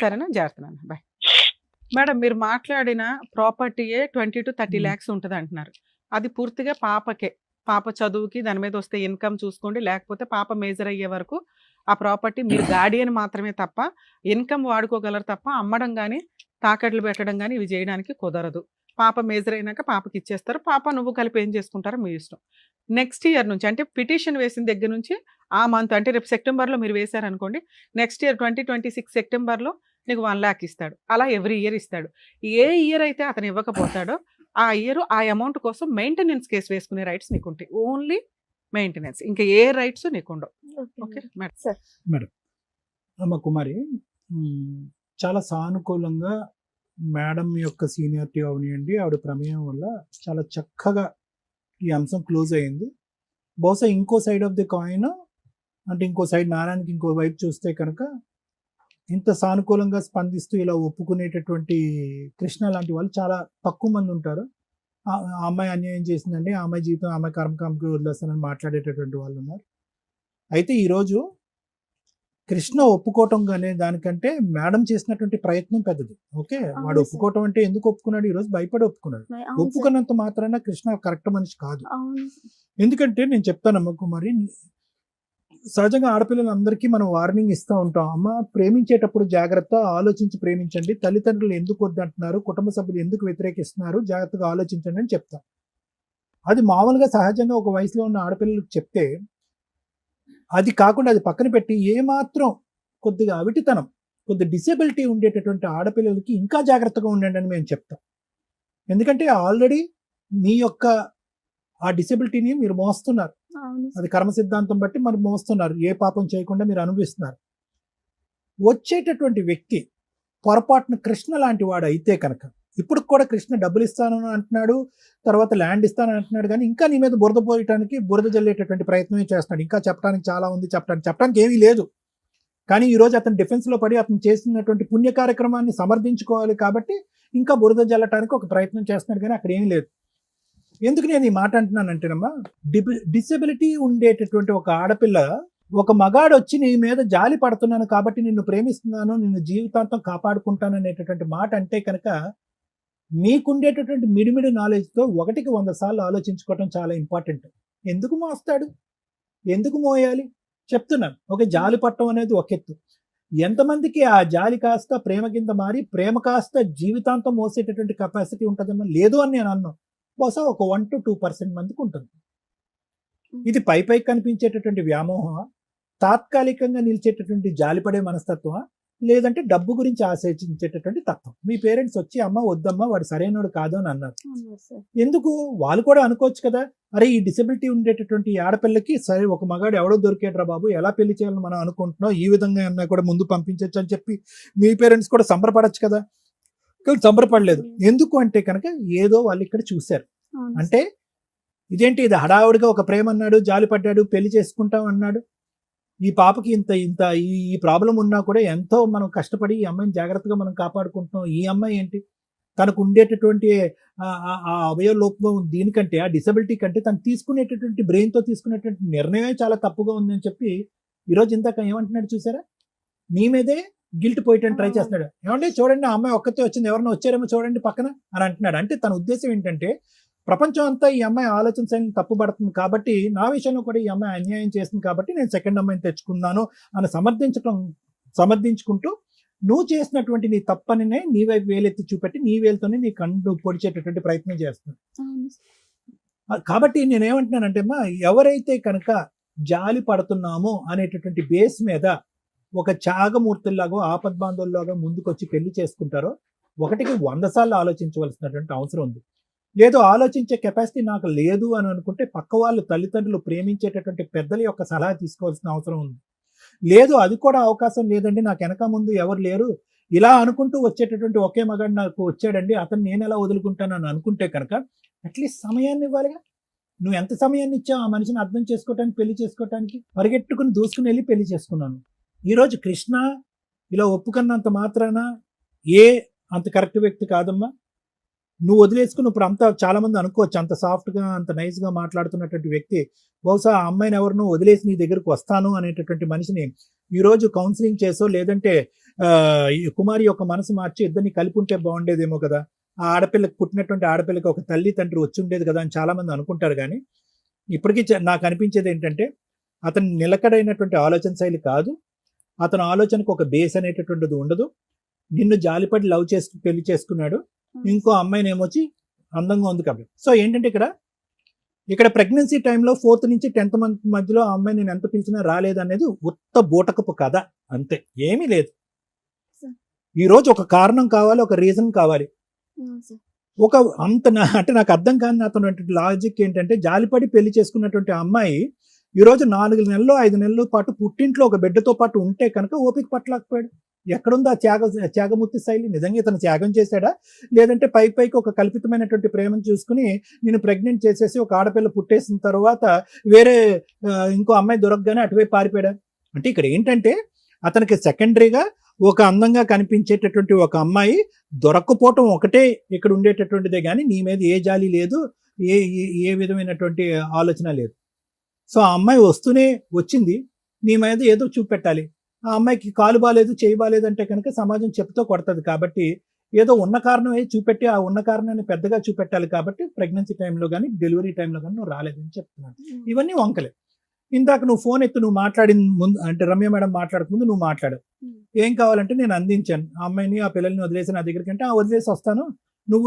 D: సరేనా? జాగ్రత్త నాన్న, బాయ్. మేడం, మీరు మాట్లాడిన ప్రాపర్టీయే 20 to 30 lakhs ఉంటుంది అంటున్నారు. అది పూర్తిగా పాపకే. పాప చదువుకి దాని మీద వస్తే ఇన్కమ్ చూసుకోండి, లేకపోతే పాప మేజర్ అయ్యే వరకు ఆ ప్రాపర్టీ మీరు గార్డియన్ మాత్రమే తప్ప ఇన్కమ్ వాడుకోగలరు తప్ప అమ్మడం కానీ తాకట్లు పెట్టడం కానీ ఇవి చేయడానికి కుదరదు. పాప మేజర్ అయినాక పాపకి ఇచ్చేస్తారు. పాప నువ్వు కలిపి ఏం చేసుకుంటారో మీ ఇష్టం. నెక్స్ట్ ఇయర్ నుంచి అంటే పిటిషన్ వేసిన దగ్గర నుంచి ఆ మంత్ అంటే రేపు సెప్టెంబర్లో మీరు వేశారనుకోండి, నెక్స్ట్ ఇయర్ 2026 సెప్టెంబర్లో నీకు 1 lakh ఇస్తాడు. అలా ఎవ్రీ ఇయర్ ఇస్తాడు. ఏ ఇయర్ అయితే అతను ఇవ్వకపోతాడో ఆ ఇయర్ ఆ అమౌంట్ కోసం మెయింటెనెన్స్ కేసు వేసుకునే రైట్స్ నీకు ఉంటాయి. ఓన్లీ మెయింటెనెన్స్, ఇంకా ఏ రైట్స్ నీకు ఉండవు. Okay
E: madam. అమ్మ కుమారి, చాలా సానుకూలంగా మేడం యొక్క సీనియారిటీ అవనియండి, ఆవిడ ప్రమేయం వల్ల చాలా చక్కగా ఈ అంశం క్లోజ్ అయ్యింది. బహుశా ఇంకో సైడ్ ఆఫ్ ది కాయిన్ అంటే ఇంకో సైడ్ నారాయణకి ఇంకో వైపు చూస్తే కనుక ఇంత సానుకూలంగా స్పందిస్తూ ఇలా ఒప్పుకునేటటువంటి కృష్ణ లాంటి వాళ్ళు చాలా తక్కువ మంది ఉంటారు. ఆ అమ్మాయి అన్యాయం చేసిందండి, ఆ అమ్మాయి జీవితం ఆ అమ్మాయి కర్మకామకి వదిలేస్తానని మాట్లాడేటటువంటి వాళ్ళు ఉన్నారు. అయితే ఈరోజు కృష్ణ ఒప్పుకోవటం అనే దానికంటే మేడం చేసినటువంటి ప్రయత్నం పెద్దది. ఓకే, వాడు ఒప్పుకోవటం అంటే ఎందుకు ఒప్పుకున్నాడు? ఈరోజు భయపడి ఒప్పుకున్నాడు. ఒప్పుకున్నంత మాత్రాన కృష్ణ కరెక్ట్ మనిషి కాదు. ఎందుకంటే నేను చెప్తానమ్మ కుమారి, సహజంగా ఆడపిల్లలందరికీ మనం వార్నింగ్ ఇస్తూ ఉంటాం. అమ్మ, ప్రేమించేటప్పుడు జాగ్రత్త, ఆలోచించి ప్రేమించండి. తల్లిదండ్రులు ఎందుకు వద్దంటున్నారు, కుటుంబ సభ్యులు ఎందుకు వ్యతిరేకిస్తున్నారు, జాగ్రత్తగా ఆలోచించండి అని చెప్తాం. అది మామూలుగా సహజంగా ఒక వయసులో ఉన్న ఆడపిల్లలకు చెప్తే, అది కాకుండా అది పక్కన పెట్టి ఏమాత్రం కొద్దిగా అవిటితనం, కొద్ది డిసేబిలిటీ ఉండేటటువంటి ఆడపిల్లలకి ఇంకా జాగ్రత్తగా ఉండండి అని మేము చెప్తాం. ఎందుకంటే ఆల్రెడీ మీ యొక్క ఆ డిసేబిలిటీని మీరు మోస్తున్నారు. అది కర్మ సిద్ధాంతం బట్టి మరి మోస్తున్నారు. ఏ పాపం చేయకుండా మీరు అనుభవిస్తున్నారు. వచ్చేటటువంటి వ్యక్తి పొరపాటున కృష్ణ లాంటి వాడు అయితే కనుక, ఇప్పుడు కూడా కృష్ణ డబ్బులు ఇస్తానని అంటున్నాడు, తర్వాత ల్యాండ్ ఇస్తానని అంటున్నాడు, కానీ ఇంకా నీ మీద బురద పోయటానికి బురద జల్లేటటువంటి ప్రయత్నమే చేస్తున్నాడు. ఇంకా చెప్పడానికి చాలా ఉంది, చెప్పడానికి ఏమీ లేదు. కానీ ఈరోజు అతను డిఫెన్స్లో పడి అతను చేసినటువంటి పుణ్య కార్యక్రమాన్ని సమర్థించుకోవాలి కాబట్టి ఇంకా బురద జల్లటానికి ఒక ప్రయత్నం చేస్తున్నాడు, కానీ అక్కడ ఏమీ లేదు. ఎందుకు నేను ఈ మాట అంటున్నానంటేనమ్మా, డిసెబిలిటీ ఉండేటటువంటి ఒక ఆడపిల్ల ఒక మగాడు వచ్చి నీ మీద జాలి పడుతున్నాను కాబట్టి నిన్ను ప్రేమిస్తున్నాను, నిన్ను జీవితాంతం కాపాడుకుంటాను అనేటటువంటి మాట అంటే కనుక మీకుండేటటువంటి మిడిమిడి నాలెడ్జ్తో 1కి 100 సార్లు ఆలోచించుకోవటం చాలా ఇంపార్టెంట్. ఎందుకు మోస్తాడు, ఎందుకు మోయాలి చెప్తున్నాను. ఒక జాలి పట్టడం అనేది ఒక ఎత్తు. ఎంతమందికి ఆ జాలి కాస్త ప్రేమ కింద మారి ప్రేమ కాస్త జీవితాంతం మోసేటటువంటి కెపాసిటీ ఉంటుందమ్మా? లేదు అని నేను అన్నాను. బహుశా ఒక 1 to 2% మందికి ఉంటుంది. ఇది పైకి కనిపించేటటువంటి వ్యామోహం, తాత్కాలికంగా నిలిచేటటువంటి జాలిపడే మనస్తత్వం, లేదంటే డబ్బు గురించి ఆశించేటటువంటి తత్వం. మీ పేరెంట్స్ వచ్చి అమ్మ వద్దమ్మా వాడు సరైనడు కాదు అని అన్నారు. ఎందుకు? వాళ్ళు కూడా అనుకోవచ్చు కదా, అరే ఈ డిసెబిలిటీ ఉండేటటువంటి ఆడపిల్లకి సరే ఒక మగాడు ఎవడో దొరికేట్రా బాబు, ఎలా పెళ్లి చేయాలని మనం అనుకుంటున్నాం, ఈ విధంగా అన్నా కూడా ముందు పంపించవచ్చు అని చెప్పి మీ పేరెంట్స్ కూడా సంబరపడచ్చు కదా. కానీ సంబరపడలేదు. ఎందుకు అంటే కనుక ఏదో వాళ్ళు ఇక్కడ చూశారు. అంటే ఇదేంటి, ఇది హడావుడిగా ఒక ప్రేమ అన్నాడు, జాలి పడ్డాడు, పెళ్లి చేసుకుంటాం అన్నాడు. ఈ పాపకి ఇంత ఈ ప్రాబ్లం ఉన్నా కూడా ఎంతో మనం కష్టపడి ఈ అమ్మాయిని జాగ్రత్తగా మనం కాపాడుకుంటున్నాం. ఈ అమ్మాయి ఏంటి, తనకు ఉండేటటువంటి ఆ అవయవ లోపం దీనికంటే, ఆ డిసబిలిటీ కంటే తను తీసుకునేటటువంటి బ్రెయిన్తో తీసుకునేటువంటి నిర్ణయమే చాలా తప్పుగా ఉందని చెప్పి ఈరోజు ఇందాక ఏమంటున్నాడు చూసారా, నీ మీదే గిల్ట్ పోయటానికి ట్రై చేస్తున్నాడు. ఏమంటే చూడండి ఆ అమ్మాయి ఒక్కతే వచ్చింది, ఎవరైనా వచ్చారేమో చూడండి పక్కన అని అంటున్నాడు. అంటే తన ఉద్దేశం ఏంటంటే ప్రపంచం అంతా ఈ అమ్మాయి ఆలోచన శైలిని తప్పుపడుతుంది కాబట్టి నా విషయంలో కూడా ఈ అమ్మాయి అన్యాయం చేస్తుంది కాబట్టి నేను సెకండ్ అమ్మాయిని తెచ్చుకున్నాను అని సమర్థించుకుంటూ నువ్వు చేసినటువంటి నీ తప్పనినే నీ వైపు వేలెత్తి చూపెట్టి నీ వేలుతోనే నీ కన్ను పొడిచేటటువంటి ప్రయత్నం చేస్తున్నాడు. కాబట్టి నేనేమంటున్నానంటే అమ్మా, ఎవరైతే కనుక జాలి పడుతున్నామో అనేటటువంటి బేస్ మీద ఒక త్యాగమూర్తుల్లాగో ఆపద్బాంధవుల్లాగా ముందుకొచ్చి పెళ్లి చేసుకుంటారో 1కి 100 సార్లు ఆలోచించవలసినటువంటి అవసరం ఉంది. లేదు ఆలోచించే కెపాసిటీ నాకు లేదు అని అనుకుంటే పక్క వాళ్ళు తల్లిదండ్రులు ప్రేమించేటటువంటి పెద్దల యొక్క సలహా తీసుకోవాల్సిన అవసరం ఉంది. లేదు అది కూడా అవకాశం లేదండి, నాకు వెనక ముందు ఎవరు లేరు, ఇలా అనుకుంటూ వచ్చేటటువంటి ఒకే మగాడు నాకు వచ్చాడండి, అతను నేను ఎలా వదులుకుంటాను అని అనుకుంటే కనుక అట్లీస్ట్ సమయాన్ని ఇవ్వాలిగా. నువ్వు ఎంత సమయాన్ని ఇచ్చావు ఆ మనిషిని అర్థం చేసుకోవటానికి, పెళ్లి చేసుకోవటానికి? పరిగెట్టుకుని దూసుకుని వెళ్ళి పెళ్లి చేసుకున్నాను. ఈరోజు కృష్ణ ఇలా ఒప్పుకున్నంత మాత్రాన అంత కరెక్ట్ వ్యక్తి కాదమ్మా. నువ్వు వదిలేసుకుని ఇప్పుడు అంతా చాలా మంది అనుకోవచ్చు అంత సాఫ్ట్గా అంత నైస్గా మాట్లాడుతున్నటువంటి వ్యక్తి బహుశా ఆ అమ్మాయిని ఎవరినో వదిలేసి నీ దగ్గరకు వస్తాను అనేటటువంటి మనిషిని ఈరోజు కౌన్సిలింగ్ చేసో లేదంటే ఈ కుమారి యొక్క మనసు మార్చి ఇద్దరిని కలిపి ఉంటే బాగుండేదేమో కదా, ఆ ఆడపిల్లకి పుట్టినటువంటి ఆడపిల్లకి ఒక తల్లి తండ్రి వచ్చి ఉండేది కదా అని చాలా మంది అనుకుంటారు. కానీ ఇప్పటికీ నాకు అనిపించేది ఏంటంటే అతను నిలకడైనటువంటి ఆలోచన శైలి కాదు, అతని ఆలోచనకు ఒక బేస్ అనేటటువంటిది ఉండదు. నిన్ను జాలిపడి లవ్ చేసి పెళ్లి చేసుకున్నాడు, ఇంకో అమ్మాయిని ఏమొచ్చి అందంగా ఉంది కాబట్టి. సో ఏంటంటే ఇక్కడ ప్రెగ్నెన్సీ టైంలో 4th నుంచి 10th మంత్ మధ్యలో ఆ అమ్మాయి నేను ఎంత పిలిచినా రాలేదనేది ఉత్త బూటకపు కథ, అంతే, ఏమీ లేదు. ఈరోజు ఒక కారణం కావాలి, ఒక రీజన్ కావాలి. ఒక అంటే నాకు అర్థం కాని అతను లాజిక్ ఏంటంటే జాలిపడి పెళ్లి చేసుకున్నటువంటి అమ్మాయి ఈరోజు 4 నెలలు 5 నెలల పాటు పుట్టింట్లో ఒక బిడ్డతో పాటు ఉంటే కనుక ఓపిక పట్టలేకపోయాడు. ఎక్కడుంది ఆ త్యాగమూర్తి శైలి? నిజంగా ఇతను త్యాగం చేశాడా, లేదంటే పైకి ఒక కల్పితమైనటువంటి ప్రేమను చూసుకుని నేను ప్రెగ్నెంట్ చేసేసి ఒక ఆడపిల్ల పుట్టేసిన తర్వాత వేరే ఇంకో అమ్మాయి దొరకగానే అటువైపు పారిపోయాడా? అంటే ఇక్కడ ఏంటంటే అతనికి సెకండరీగా ఒక అందంగా కనిపించేటటువంటి ఒక అమ్మాయి దొరక్కపోవటం ఒకటే ఇక్కడ ఉండేటటువంటిదే, కానీ నీ మీద ఏ జాలి లేదు, ఏ విధమైనటువంటి ఆలోచన లేదు. సో ఆ అమ్మాయి వచ్చింది నీ మీద ఏదో చూపెట్టాలి. ఆ అమ్మాయికి కాలు బాలేదు, చేయి బాలేదు అంటే కనుక సమాజం చెప్పుతో కొడుతుంది. కాబట్టి ఏదో ఉన్న కారణం చూపెట్టి ఆ ఉన్న కారణాన్ని పెద్దగా చూపెట్టాలి. కాబట్టి ప్రెగ్నెన్సీ టైంలో కానీ డెలివరీ టైంలో కానీ నువ్వు రాలేదని చెప్తున్నాను. ఇవన్నీ వంకలే. ఇందాక నువ్వు ఫోన్ ఎత్తి నువ్వు మాట్లాడిన ముందు అంటే రమ్య మేడం మాట్లాడకముందు నువ్వు మాట్లాడావు, ఏం కావాలంటే నేను అందించాను ఆ అమ్మాయిని ఆ పిల్లల్ని వదిలేసి నా దగ్గరికి అంటే వదిలేసి వస్తాను,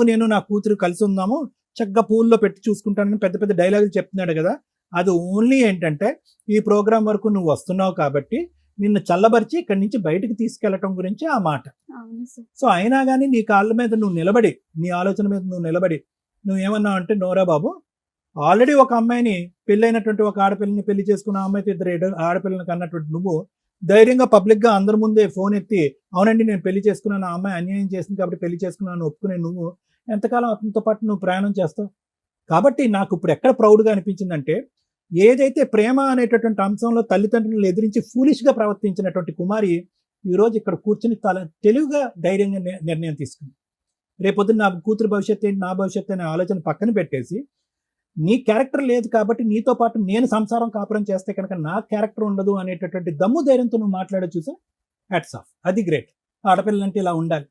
E: నేను నా కూతురు కలిసి ఉందాము, చక్కగా పూల్లో పెట్టి చూసుకుంటానని పెద్ద పెద్ద డైలాగులు చెప్తున్నాడు కదా. అది ఓన్లీ ఏంటంటే ఈ ప్రోగ్రామ్ వరకు నువ్వు వస్తున్నావు కాబట్టి నిన్ను చల్లబరిచి ఇక్కడి నుంచి బయటకు తీసుకెళ్లటం గురించి ఆ మాట. సో అయినా కానీ నీ కాళ్ళ మీద నువ్వు నిలబడి, నీ ఆలోచన మీద నువ్వు నిలబడి నువ్వేమన్నావు అంటే నోరా బాబు, ఆల్రెడీ ఒక అమ్మాయిని పెళ్ళైనటువంటి ఒక ఆడపిల్లని పెళ్లి చేసుకున్న అమ్మాయితో 2 ఆడపిల్లని కన్నటువంటి నువ్వు ధైర్యంగా పబ్లిక్గా అందరి ముందే ఫోన్ ఎత్తి అవునండి నేను పెళ్లి చేసుకున్నాను, ఆ అమ్మాయి అన్యాయం చేసింది కాబట్టి పెళ్లి చేసుకున్నాను ఒప్పుకునే నువ్వు ఎంతకాలం అతనితో పాటు నువ్వు ప్రయాణం చేస్తావు? కాబట్టి నాకు ఇప్పుడు ఎక్కడ ప్రౌడ్గా అనిపించిందంటే ఏదైతే ప్రేమ అనేటటువంటి అంశంలో తల్లిదండ్రులను ఎదిరించి ఫూలిష్గా ప్రవర్తించినటువంటి కుమారి ఈరోజు ఇక్కడ కూర్చుని తెలివిగా ధైర్యంగా నిర్ణయం తీసుకుంది. రేపొద్దున నా కూతురు భవిష్యత్తు ఏంటి, నా భవిష్యత్తు అనే ఆలోచన పక్కన పెట్టేసి నీ క్యారెక్టర్ లేదు కాబట్టి నీతో పాటు నేను సంసారం కాపురం చేస్తే కనుక నా క్యారెక్టర్ ఉండదు అనేటటువంటి దమ్ము ధైర్యంతో నువ్వు మాట్లాడే చూసా హ్యాట్స్ ఆఫ్. అది గ్రేట్. ఆడపిల్లలంటే ఇలా ఉండాలి.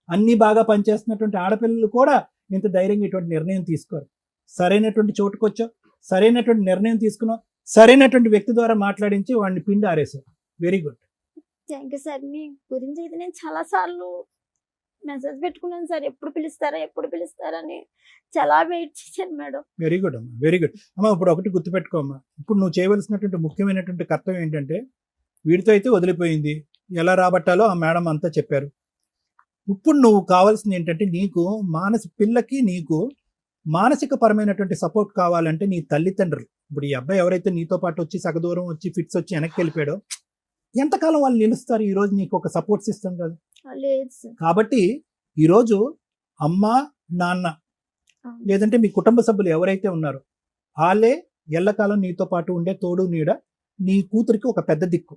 E: అన్ని బాగా పనిచేస్తున్నటువంటి ఆడపిల్లలు కూడా ఇంత ధైర్యంగా ఇటువంటి నిర్ణయం తీసుకోరు. సరైనటువంటి చోటుకు వచ్చావు, సరైనటువంటి నిర్ణయం తీసుకున్నావు, సరైనటువంటి వ్యక్తి ద్వారా మాట్లాడించి వాడిని పిండి ఆరేసావు. Very good.
C: Thank you sir. మీ గురించి అయితే నేను చాలా సార్లు మెసేజ్ పెట్టుకున్నాను సార్, ఎప్పుడు పిలుస్తారని చాలా వెయిట్ చేశాను మేడం.
E: వెరీ గుడ్ అమ్మా, వెరీ గుడ్ అమ్మా. ఇప్పుడు ఒకటి గుర్తుపెట్టుకో అమ్మా, ఇప్పుడు నువ్వు చేయవలసినటువంటి ముఖ్యమైనటువంటి కర్తవ్యం ఏంటంటే వీడితో అయితే వదిలిపోయింది, ఎలా రాబట్టాలో ఆ మేడం అంతా చెప్పారు. ఇప్పుడు నువ్వు కావాల్సింది ఏంటంటే పిల్లకి నీకు మానసిక పరమైనటువంటి సపోర్ట్ కావాలంటే నీ తల్లిదండ్రులు, ఇప్పుడు ఈ అబ్బాయి ఎవరైతే నీతో పాటు వచ్చి సగదూరం వచ్చి ఫిట్స్ వచ్చి వెనక్కి వెళ్ళిపోయాడో ఎంతకాలం వాళ్ళు నిలుస్తారు? ఈ రోజు నీకు ఒక సపోర్ట్ సిస్టమ్ కదా. కాబట్టి ఈరోజు అమ్మ నాన్న లేదంటే మీ కుటుంబ సభ్యులు ఎవరైతే ఉన్నారో వాళ్ళే ఎల్లకాలం నీతో పాటు ఉండే తోడు నీడ, నీ కూతురికి ఒక పెద్ద దిక్కు.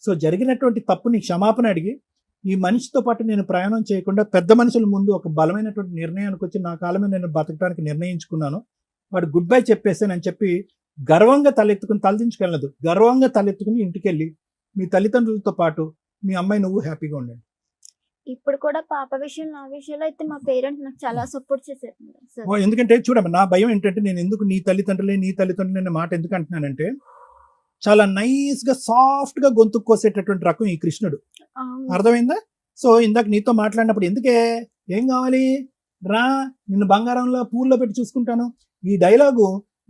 E: సో జరిగినటువంటి తప్పుని క్షమాపణ అడిగి ఈ మనిషితో పాటు నేను ప్రయాణం చేయకుండా పెద్ద మనుషుల ముందు ఒక బలమైనటువంటి నిర్ణయానికి వచ్చి నా కాలమే నేను బతకడానికి నిర్ణయించుకున్నాను, వాడు గుడ్ బై చెప్పేసానని చెప్పి గర్వంగా తలదించుకెళ్ళదు, గర్వంగా తలెత్తుకుని ఇంటికి వెళ్ళి మీ తల్లిదండ్రులతో పాటు మీ అమ్మాయి నువ్వు హ్యాపీగా ఉండండి.
C: ఇప్పుడు కూడా పాప విషయం నా విషయంలో అయితే మా పేరెంట్స్ నాకు చాలా సపోర్ట్ చేశారు.
E: ఎందుకంటే చూడమ్మా, నా భయం ఏంటంటే నేను ఎందుకు నీ తల్లిదండ్రులే అనే మాట ఎందుకు అంటున్నానంటే చాలా నైస్ గా సాఫ్ట్ గా గొంతు కోసేటటువంటి రకం ఈ కృష్ణుడు. అర్థమైందా? సో ఇందాక నీతో మాట్లాడినప్పుడు ఎందుకే ఏం కావాలి రా, నిన్ను బంగారంలో పూల్లో పెట్టి చూసుకుంటాను, ఈ డైలాగు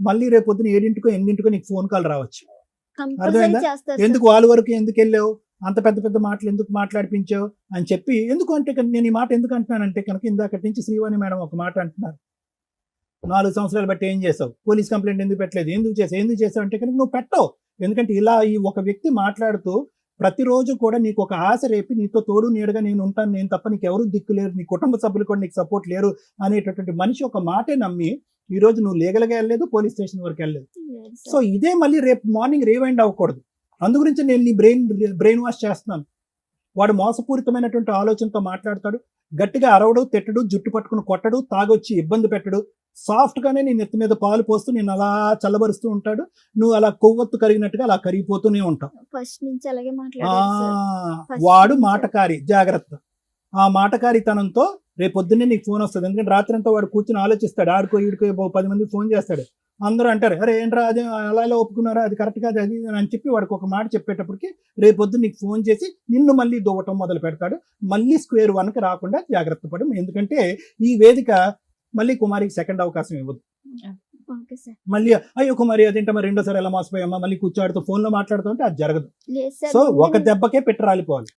E: మళ్ళీ రేపు పొద్దున 7 8 నీకు ఫోన్ కాల్ రావచ్చు. అర్థమైందా? ఎందుకు వాళ్ళ వరకు ఎందుకు వెళ్ళావు, అంత పెద్ద మాటలు ఎందుకు మాట్లాడిపించావు అని చెప్పి. ఎందుకు అంటే నేను ఈ మాట ఎందుకు అంటున్నానంటే కనుక ఇందాకటి నుంచి శ్రీవాణి మేడం ఒక మాట అంటున్నారు, 4 సంవత్సరాలు బట్టి ఏం చేసావు, పోలీస్ కంప్లైంట్ ఎందుకు పెట్టలేదు, ఎందుకు చేసావు అంటే కనుక నువ్వు పెట్టవు. ఎందుకంటే ఇలా ఈ ఒక వ్యక్తి మాట్లాడుతూ ప్రతిరోజు కూడా నీకు ఒక ఆశ రేపి నీతో తోడు నీడగా నేను ఉంటాను, నేను తప్ప నీకు ఎవరు దిక్కు లేరు, నీ కుటుంబ సభ్యులు కూడా నీకు సపోర్ట్ లేరు అనేటటువంటి మనిషి ఒక మాటే నమ్మి ఈ రోజు నువ్వు లీగల్గా వెళ్ళలేదు, పోలీస్ స్టేషన్ వరకు వెళ్ళలేదు. సో ఇదే మళ్ళీ రేపు మార్నింగ్ రీవైండ్ అవ్వకూడదు. అందు గురించి నేను నీ బ్రెయిన్ వాష్ చేస్తున్నాను. వాడు మోసపూరితమైనటువంటి ఆలోచనతో మాట్లాడతాడు, గట్టిగా అరవడు, తిట్టడు, జుట్టు పట్టుకుని కొట్టడు, తాగొచ్చి ఇబ్బంది పెట్టడు, సాఫ్ట్ గానే నీ నెత్తి మీద పాలు పోస్తూ నేను అలా చల్లబరుస్తూ ఉంటాడు. నువ్వు అలా కొవ్వొత్తు కరిగినట్టుగా అలా కరిగిపోతూనే ఉంటావు.
C: ఫస్ట్ నుంచి అలాగే మాట్లాడారు సార్.
E: వాడు మాటకారి, జాగ్రత్త. ఆ మాటకారితనంతో రేపొద్దున్నే నీకు ఫోన్ వస్తుంది. ఎందుకంటే రాత్రి అంతా వాడు కూర్చొని ఆలోచిస్తాడు, ఆడుకో ఈడుకో 10 మంది ఫోన్ చేస్తాడు. అందరూ అంటారు, అరే ఏంట్రా అదే అలా ఒప్పుకున్నారా, అది కరెక్ట్ కాదు అది అని చెప్పి వాడికి ఒక మాట చెప్పేటప్పటికి రేపొద్దు నీకు ఫోన్ చేసి నిన్ను మళ్ళీ దువ్వటం మొదలు పెడతాడు. మళ్ళీ స్క్వేర్ 1కి రాకుండా జాగ్రత్త పడు. ఎందుకంటే ఈ వేదిక మళ్ళీ కుమారికి సెకండ్ అవకాశం ఇవ్వదు.
C: Okay sir.
E: మళ్ళీ అయ్యో కుమారి అదేంటో మరి రెండోసారి ఎలా మోసపోయామ్మా, మళ్ళీ కూర్చోడుతూ ఫోన్లో మాట్లాడుతూ ఉంటే అది జరగదు.
C: లేదు సార్.
E: సో ఒక దెబ్బకే పెట్టి రాలిపోవాలి.